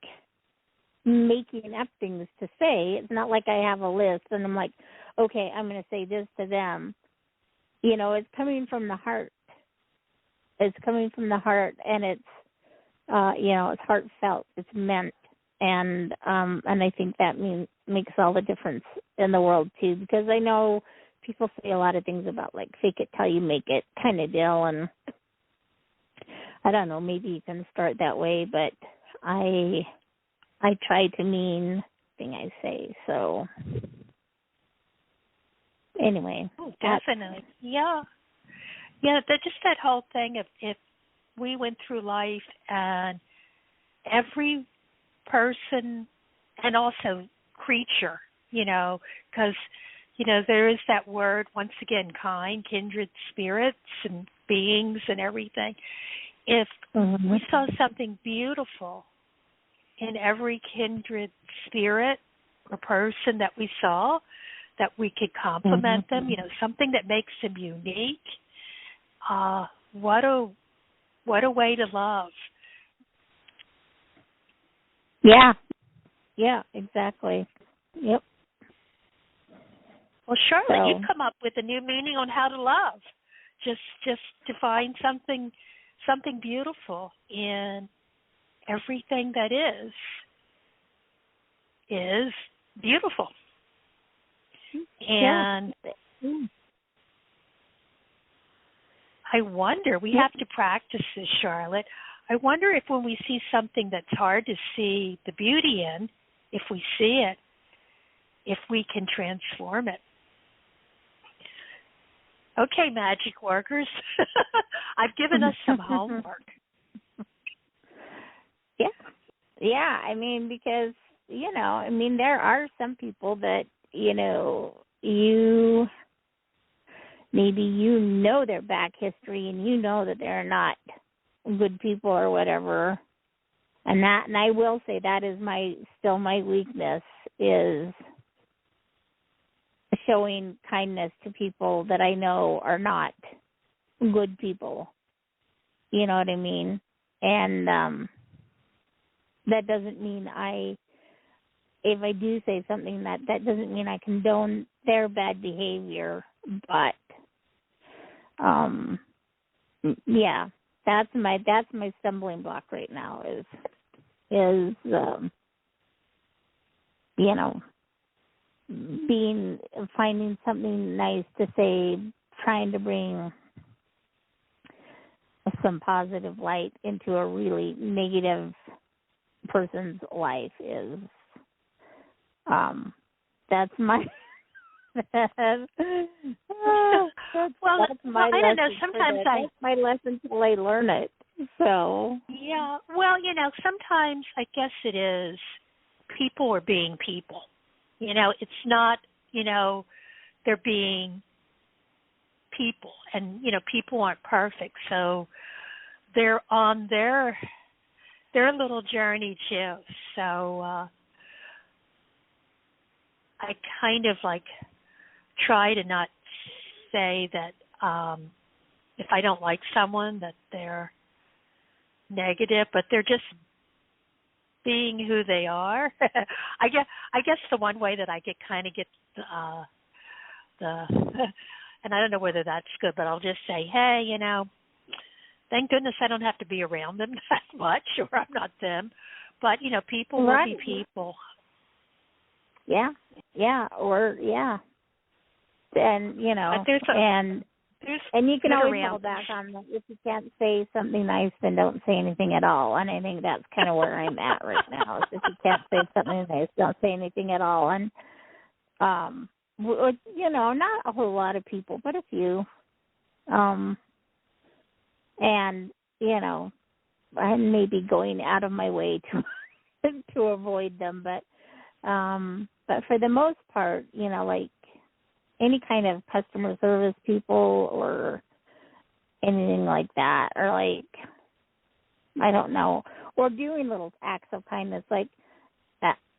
D: making up things to say. It's not like I have a list and I'm like, okay, I'm going to say this to them. It's coming from the heart. It's coming from the heart, and it's, it's heartfelt. It's meant. And I think that makes all the difference in the world too, because I know people say a lot of things about like fake it till you make it kind of deal, and I don't know, maybe you can start that way, but I try to mean everything I say. So anyway,
B: definitely, yeah, just that whole thing of if we went through life and every person and also creature, because, there is that word, once again, kind, kindred spirits and beings and everything. If we saw something beautiful in every kindred spirit or person that we saw, that we could compliment them, something that makes them unique, what a way to love.
D: Yeah, exactly. Yep.
B: Well, Charlotte, you've come up with a new meaning on how to love. Just to find something beautiful in everything that is beautiful. And I wonder, we have to practice this, Charlotte. I wonder if when we see something that's hard to see the beauty in, if we see it, if we can transform it. Okay, magic workers. I've given us some homework.
D: Yeah, I mean, because, there are some people that, maybe their back history and that they're not good people or whatever. And I will say that is still my weakness, is showing kindness to people that I know are not good people. You know what I mean? And that doesn't mean if I do say something, that doesn't mean I condone their bad behavior. But that's my stumbling block right now is finding something nice to say, trying to bring some positive light into a really negative person's life is that's my that's my
B: I don't know. Sometimes
D: that's my lesson till I learn it. So
B: yeah, well, sometimes I guess it is people are being people. It's not, they're being people, and people aren't perfect, so they're on their little journey too. So I kind of like try to not say that if I don't like someone that they're negative, but they're just being who they are. I guess the one way that I get the and I don't know whether that's good, but I'll just say, hey, thank goodness I don't have to be around them that much, or I'm not them. But people will be people.
D: Yeah, and and you can always hold back on them. If you can't say something nice, then don't say anything at all. And I think that's kind of where I'm at right now. Is if you can't say something nice, don't say anything at all. And not a whole lot of people, but a few. And I'm maybe going out of my way to avoid them, but for the most part, like any kind of customer service people or anything like that, or like, I don't know, or doing little acts of kindness, like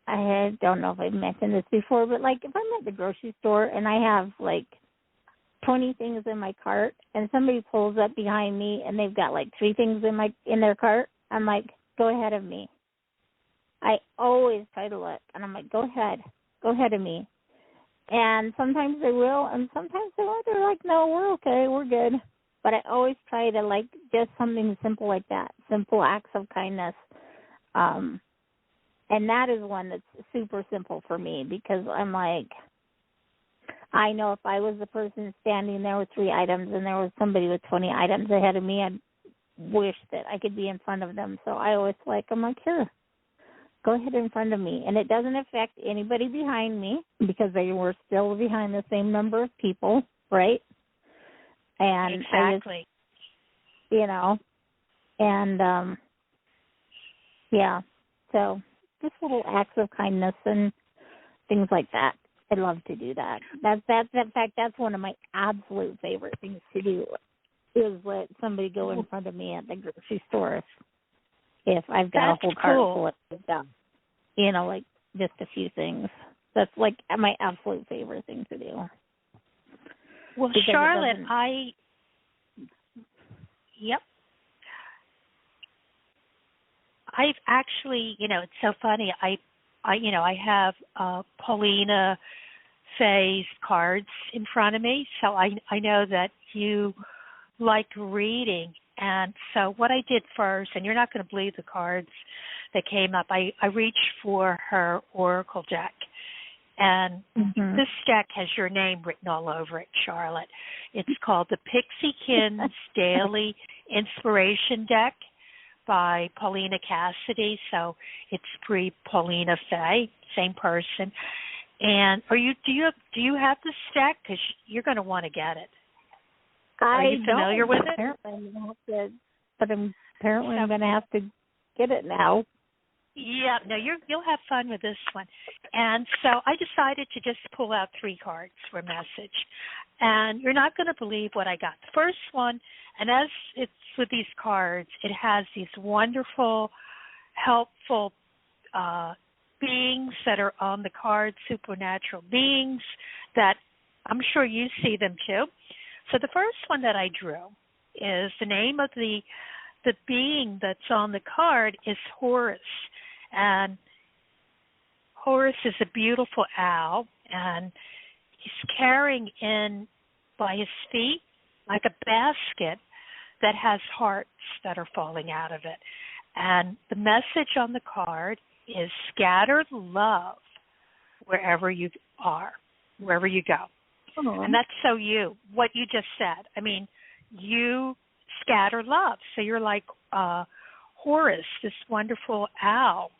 D: I don't know if I've mentioned this before, but like if I'm at the grocery store and I have like 20 things in my cart and somebody pulls up behind me and they've got like 3 things in their cart, I'm like, go ahead of me. I always try to look, and I'm like, go ahead of me. And sometimes they will, and sometimes they won't. They're like, no, we're okay, we're good. But I always try to, like, just something simple like that, simple acts of kindness. And that is one that's super simple for me, because I'm like, I know if I was the person standing there with 3 items and there was somebody with 20 items ahead of me, I'd wish that I could be in front of them. So I always I'm like, here, go ahead in front of me. And it doesn't affect anybody behind me, because they were still behind the same number of people, right? And
B: exactly.
D: So just little acts of kindness and things like that. I love to do that. That's in fact, that's one of my absolute favorite things to do, is let somebody go in front of me at the grocery store if I've got a whole cart full of stuff, like just a few things. That's like my absolute favorite thing to do.
B: Well, Charlotte, I've actually, it's so funny. I have Paulina Fae's cards in front of me, so I know that you like reading. And so what I did first, and you're not going to believe the cards that came up, I reached for her Oracle deck. And this deck has your name written all over it, Charlotte. It's called the Pixiekins Daily Inspiration Deck by Paulina Cassidy. So it's pre-Paulina Fae, same person. And do you have this deck? Because you're going to want to get it. Are you familiar with it?
D: Apparently I'm going to have to get it now.
B: Yeah, no, you'll have fun with this one. And so I decided to just pull out 3 cards for a message. And you're not going to believe what I got. The first one, and as it's with these cards, it has these wonderful, helpful beings that are on the card, supernatural beings that I'm sure you see them too. So the first one that I drew is the name of the being that's on the card is Horus. And Horus is a beautiful owl, and he's carrying in by his feet like a basket that has hearts that are falling out of it. And the message on the card is scatter love wherever you are, wherever you go. Oh. And that's so what you just said. I mean, you scatter love. So you're like Horus, this wonderful owl.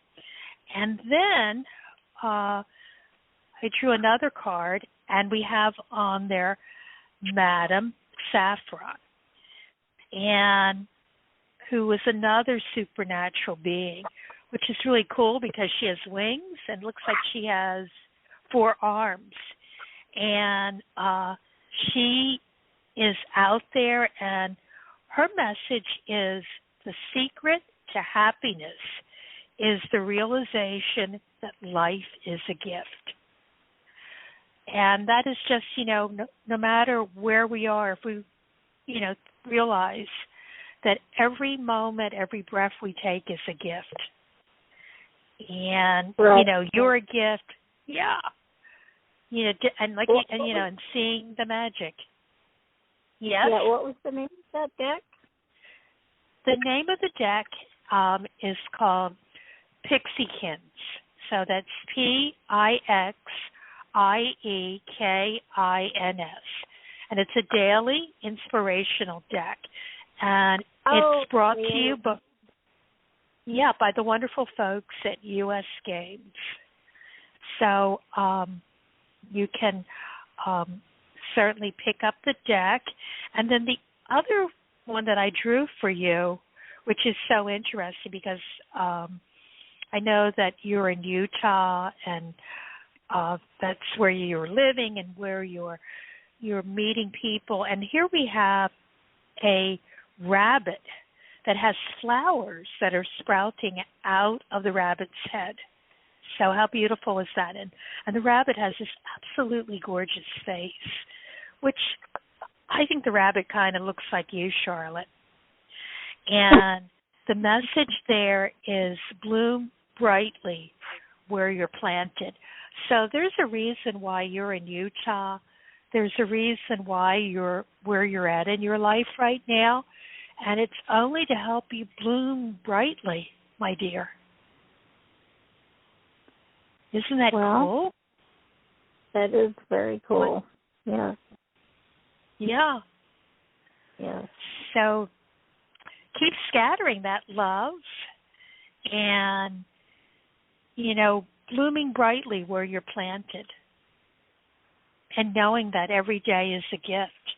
B: And then I drew another card, and we have on there Madame Saffron, and who is another supernatural being, which is really cool because she has wings and looks like she has 4 arms. And she is out there, and her message is the secret to happiness is the realization that life is a gift. And that is just, no matter where we are, if we, realize that every moment, every breath we take is a gift. And
D: Right.
B: your gift, yeah. And and seeing the magic. Yes.
D: Yeah. What was the name of that deck?
B: The name of the deck is called Pixiekins. So that's Pixiekins, and it's a daily inspirational deck, and it's brought to you by the wonderful folks at U.S. Games. So you can certainly pick up the deck, and then the other one that I drew for you, which is so interesting because I know that you're in Utah, and that's where you're living and where you're meeting people. And here we have a rabbit that has flowers that are sprouting out of the rabbit's head. So how beautiful is that? And the rabbit has this absolutely gorgeous face, which I think the rabbit kind of looks like you, Charlotte. And the message there is bloom brightly where you're planted. So there's a reason why you're in Utah. There's a reason why you're where you're at in your life right now. And it's only to help you bloom brightly, my dear. Isn't that cool?
D: That is very cool. Yeah.
B: Yeah.
D: Yeah.
B: So keep scattering that love and, blooming brightly where you're planted and knowing that every day is a gift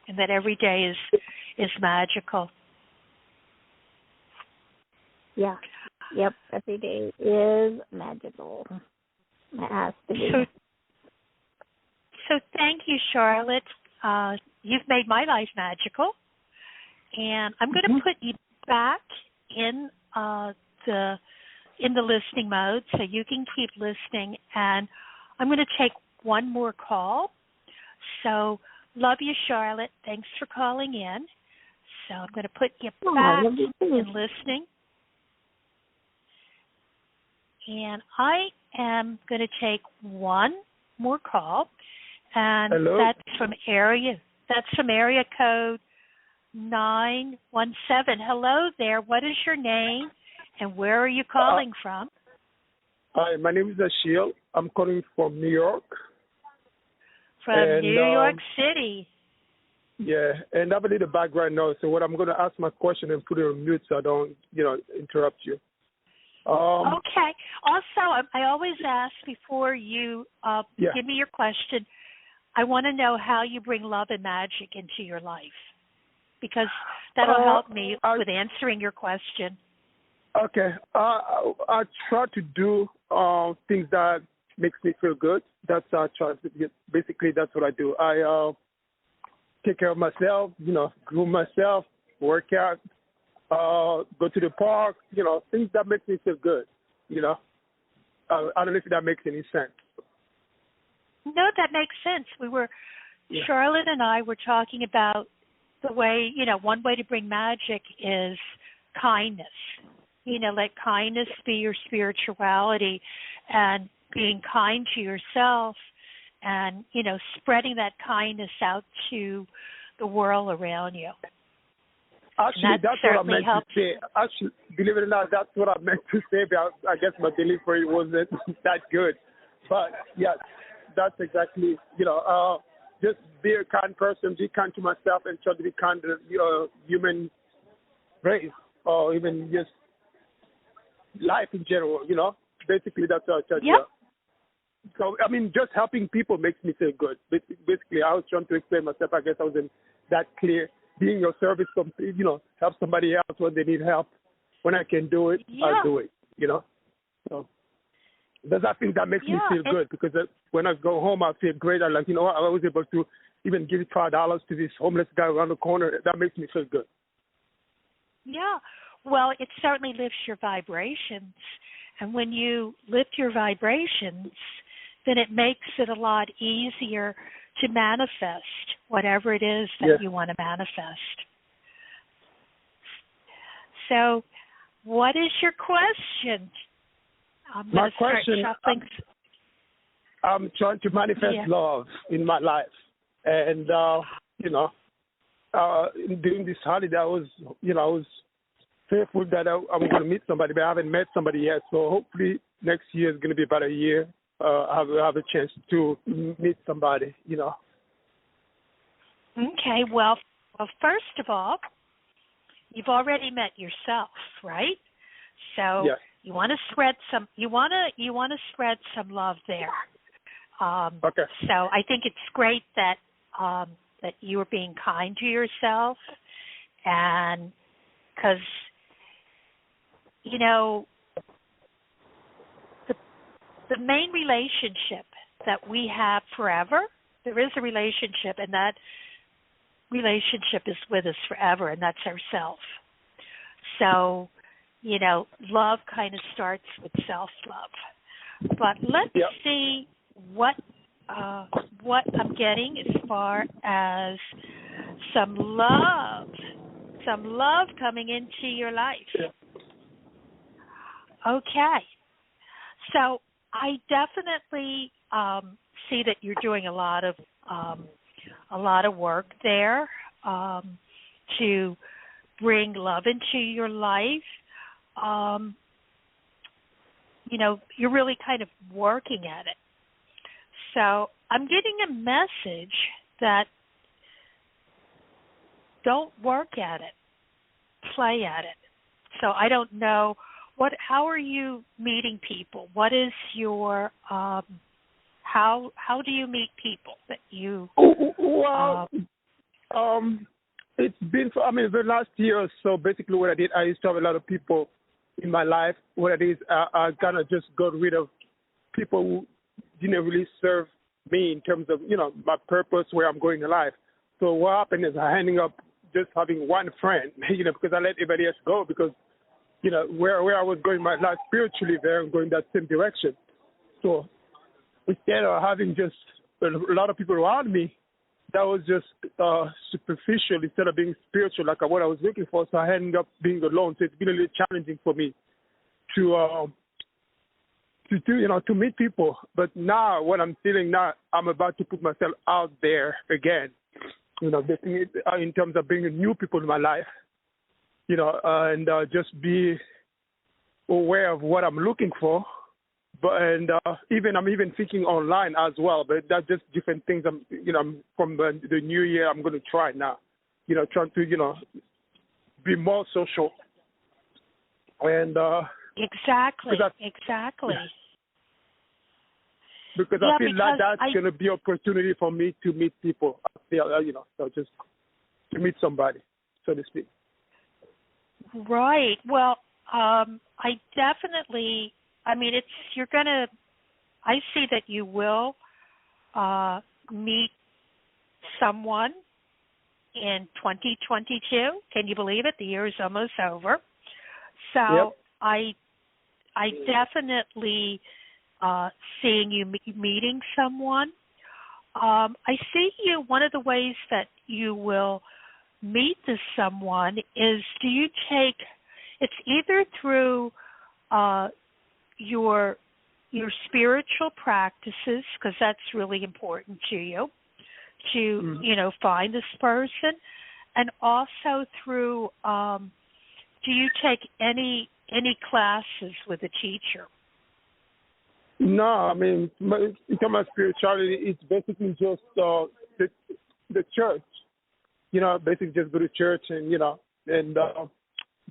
B: and that every day is magical.
D: Yeah. Yep. Every day is magical. It has to be.
B: So thank you, Charlotte. You've made my life magical. And I'm going to put you back in the listening mode so you can keep listening. And I'm going to take one more call. So love you, Charlotte. Thanks for calling in. So I'm going to put you back in listening. And I am going to take one more call. And
E: Hello?
B: that's from area code 917. Hello there. What is your name and where are you calling from?
E: Hi, my name is Ashil. I'm calling from New York.
B: From New York City.
E: Yeah, and I have a little background now, so what I'm going to ask my question and put it on mute so I don't, interrupt you.
B: Okay. Also, I always ask before you give me your question, I want to know how you bring love and magic into your life, because that'll help me with answering your question.
E: Okay. I try to do things that makes me feel good. That's basically that's what I do. I take care of myself, groom myself, work out, go to the park, things that make me feel good, I don't know if that makes any sense.
B: No, that makes sense. Charlotte and I were talking about the way, one way to bring magic is kindness. Let kindness be your spirituality and being kind to yourself and, spreading that kindness out to the world around you.
E: Actually, that's what I meant to say. Actually, believe it or not, that's what I meant to say, but I guess my delivery wasn't that good. But, yeah, that's exactly, just be a kind person, be kind to myself, and try to be kind to human race, or even just life in general, Basically, that's what I try to do. So, just helping people makes me feel good. Basically, I was trying to explain myself. I guess I wasn't that clear. Being your service, help somebody else when they need help. When I can do it, I'll do it, So, I think that makes me feel good, because when I go home, I feel great. I'm like, I was able to even give $5 to this homeless guy around the corner. That makes me feel good.
B: Yeah. Well, it certainly lifts your vibrations. And when you lift your vibrations, then it makes it a lot easier to manifest whatever it is that you want to manifest. So what is your question?
E: My question, I'm trying to manifest love in my life. And, during this holiday, I was fearful that I'm going to meet somebody, but I haven't met somebody yet. So hopefully next year is going to be about a year. I have a chance to meet somebody,
B: Okay, well, first of all, you've already met yourself, right? So you want to spread some. You want to spread some love there.
E: Okay.
B: So I think it's great that that you are being kind to yourself, and because the main relationship that we have forever. There is a relationship, and that relationship is with us forever, and that's ourself. So, love kind of starts with self-love. But let's see what I'm getting as far as some love coming into your life. Okay. So I definitely see that you're doing a lot of work there to bring love into your life. You're really kind of working at it. So I'm getting a message that don't work at it, play at it. So I don't know how are you meeting people? What is your how do you meet people that you?
E: It's been the last year or so. Basically, what I did, I used to have a lot of people in my life. What I did is I kind of just got rid of people who didn't really serve me in terms of my purpose, where I'm going in life. So what happened is I ended up just having one friend, because I let everybody else go because where I was going my life spiritually there, I'm going that same direction. So instead of having just a lot of people around me, that was just superficial instead of being spiritual, like what I was looking for. So I ended up being alone. So it's been a little challenging for me to meet people. But now, what I'm feeling now, I'm about to put myself out there again. In terms of bringing new people in my life. And just be aware of what I'm looking for. But I'm even thinking online as well. But that's just different things. I'm from the new year, I'm going to try now. Trying to be more social. And
B: exactly.
E: Because I feel like that's going to be an opportunity for me to meet people. I feel so just to meet somebody, so to speak.
B: Right. Well, I definitely. I see that you will meet someone in 2022. Can you believe it? The year is almost over. So I definitely seeing you meeting someone. I see you. One of the ways that you will meet this someone is it's either through your spiritual practices, because that's really important to you, to find this person, and also through do you take any classes with a teacher?
E: No, in terms of spirituality, it's basically just the church. Basically just go to church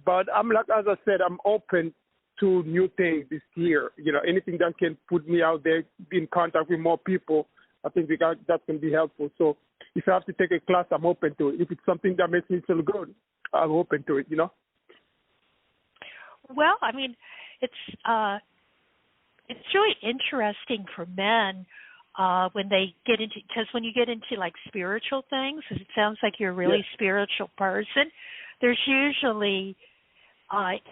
E: but I'm like, as I said, I'm open to new things this year. Anything that can put me out there, be in contact with more people, I think that can be helpful. So if I have to take a class, I'm open to it. If it's something that makes me feel good, I'm open to it,
B: Well, it's really interesting for men when they get into, because when you get into like spiritual things, it sounds like you're a really spiritual person. There's usually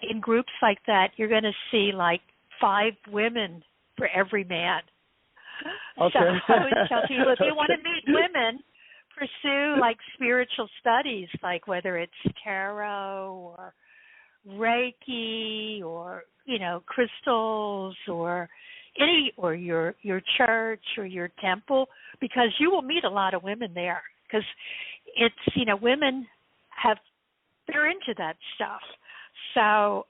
B: in groups like that, you're going to see like 5 women for every man.
E: Okay.
B: So I always tell people, if you want to meet women, pursue like spiritual studies, like whether it's tarot Reiki or, crystals or your church or your temple, because you will meet a lot of women there, because it's, women they're into that stuff. So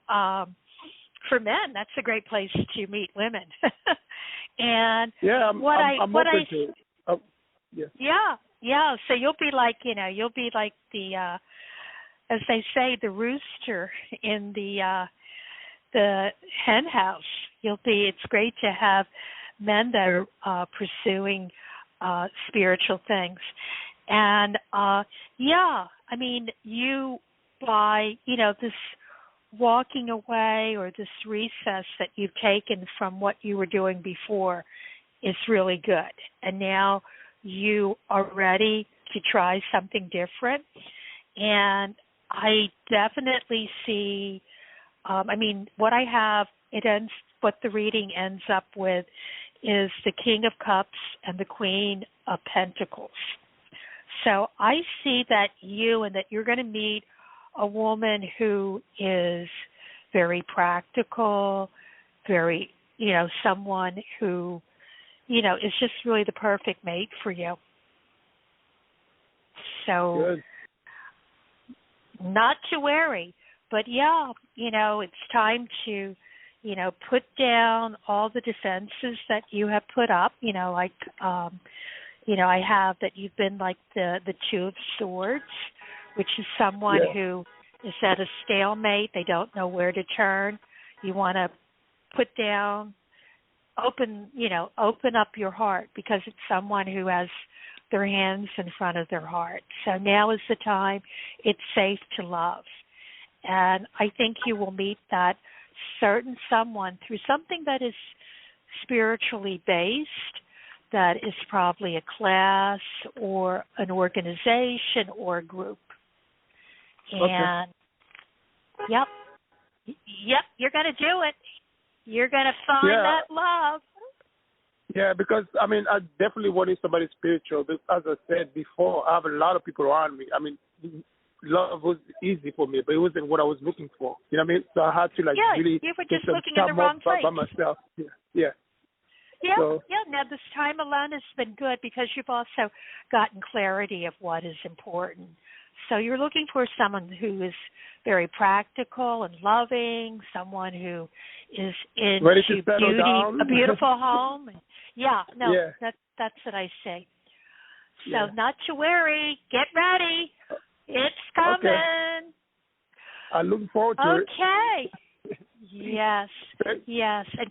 B: for men, that's a great place to meet women. And
E: I'm open to it.
B: Yeah. So you'll be like the as they say, the rooster in the hen house. It's great to have men that are pursuing spiritual things. And you by this walking away or this recess that you've taken from what you were doing before is really good. And now you are ready to try something different. And I definitely see, what I have, what the reading ends up with is the King of Cups and the Queen of Pentacles. So I see that you're going to meet a woman who is very practical, very, someone who, is just really the perfect mate for you. So
E: good.
B: Not to worry, but it's time to, put down all the defenses that you have put up, I have that you've been like the Two of Swords, which is someone who is at a stalemate. They don't know where to turn. You want to put down, open up your heart, because it's someone who has their hands in front of their heart. So now is the time. It's safe to love. And I think you will meet that certain someone through something that is spiritually based, that is probably a class or an organization or a group. And yep, you're going to do it. You're going to find that love.
E: Yeah, because, I definitely wanted somebody spiritual. But as I said before, I have a lot of people around me. Love was easy for me, but it wasn't what I was looking for. You know what I mean? So I had to, really
B: you were just looking in the wrong place.
E: By myself. Yeah.
B: Now this time alone has been good, because you've also gotten clarity of what is important. So you're looking for someone who is very practical and loving, someone who is into beauty,
E: down.
B: a beautiful home. That's what I say. So not to worry, get ready. It's coming.
E: Okay. I look forward to it.
B: Okay. Yes. And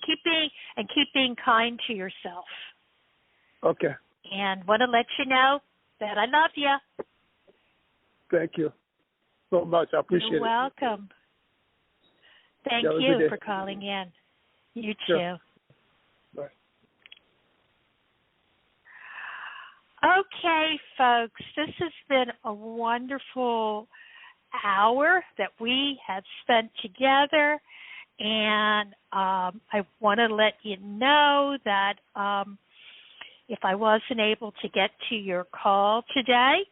B: keep being kind to yourself.
E: Okay.
B: And want to let you know that I love you.
E: Thank you so much. I appreciate it.
B: You're welcome. Thank you for calling in. You too.
E: Bye.
B: Okay, folks, this has been a wonderful hour that we have spent together, and I want to let you know that if I wasn't able to get to your call today,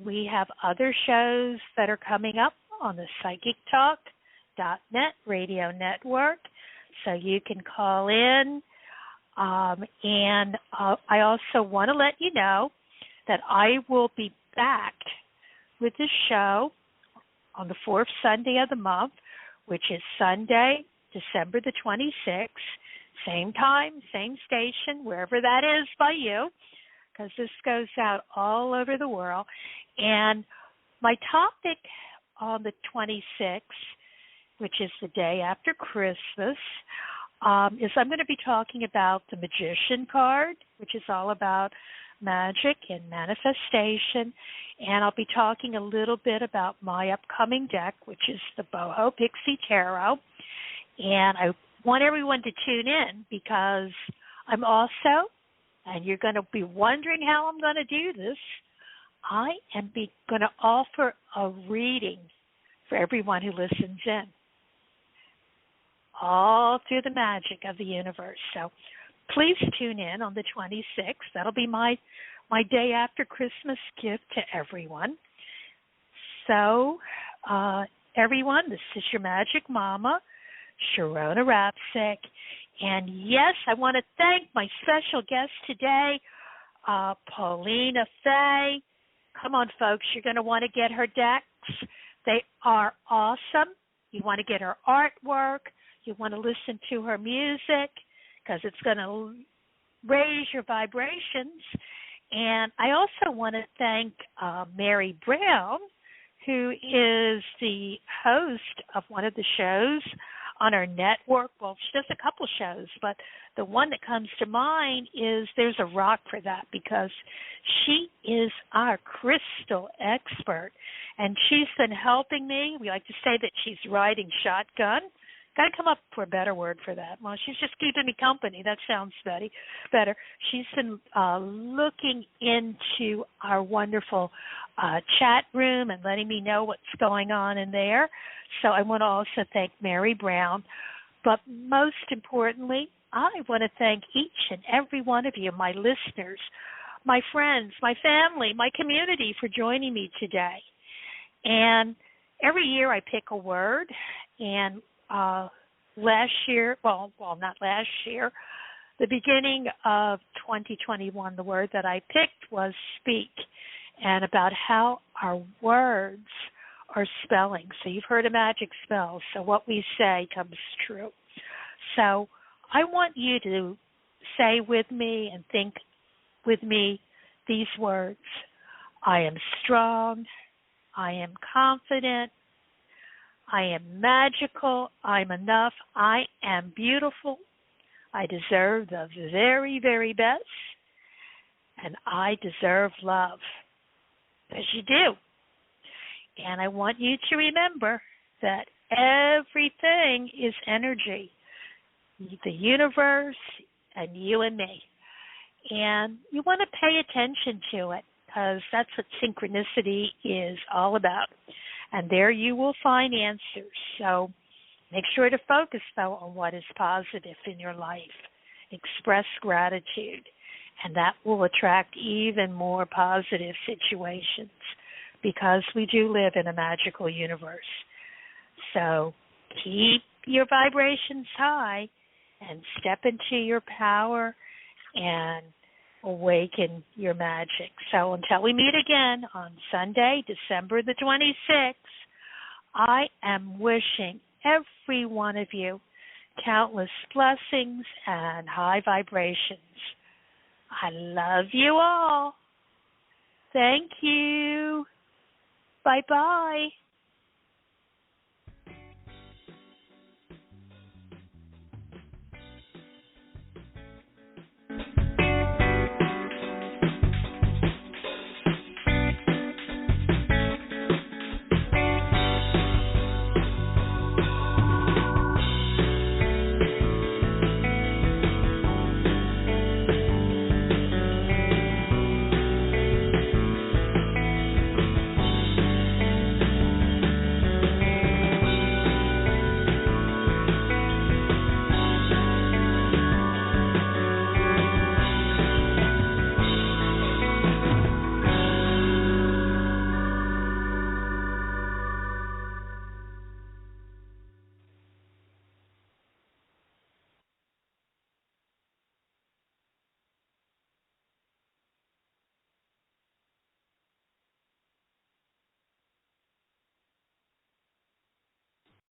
B: we have other shows that are coming up on the PsychicTalk.net radio network, so you can call in. And I also want to let you know that I will be back with the show on the fourth Sunday of the month, which is Sunday, December the 26th, same time, same station, wherever that is by you, because this goes out all over the world. And my topic on the 26th, which is the day after Christmas, is I'm going to be talking about the Magician card, which is all about magic and manifestation. And I'll be talking a little bit about my upcoming deck, which is the Boho Pixie Tarot. And I want everyone to tune in, because I'm also, and you're going to be wondering how I'm going to do this, I am going to offer a reading for everyone who listens in, all through the magic of the universe. So please tune in on the 26th. That'll be my day after Christmas gift to everyone. So everyone. This is your Magic Mama, Sharonah Rapseik. And yes, I want to thank my special guest today, Paulina Fae. Come on, folks, you're going to want to get her decks. They are awesome. You want to get her artwork. You want to listen to her music because it's going to raise your vibrations. And I also want to thank Mary Brown, who is the host of one of the shows on our network. Well, she does a couple shows, but the one that comes to mind is There's a Rock for That, because she is our crystal expert, and she's been helping me. We like to say that she's riding shotgun. Got to come up for a better word for that. Well, she's just keeping me company. That sounds better. She's been looking into our wonderful chat room and letting me know what's going on in there. So I want to also thank Mary Brown. But most importantly, I want to thank each and every one of you, my listeners, my friends, my family, my community, for joining me today. And every year I pick a word, and last year, not last year, the beginning of 2021, the word that I picked was speak, and about how our words are spelling. So you've heard a magic spell, so what we say comes true. So I want you to say with me and think with me these words. I am strong. I am confident. I am magical. I'm enough. I am beautiful. I deserve the very, very best. And I deserve love. As you do. And I want you to remember that everything is energy. The universe and you and me. And you want to pay attention to it, because that's what synchronicity is all about. And there you will find answers. So make sure to focus, though, on what is positive in your life. Express gratitude, and that will attract even more positive situations, because we do live in a magical universe. So keep your vibrations high and step into your power and awaken your magic. So until we meet again on Sunday, December the 26th, I am wishing every one of you countless blessings and high vibrations. I love you all. Thank you. Bye-bye.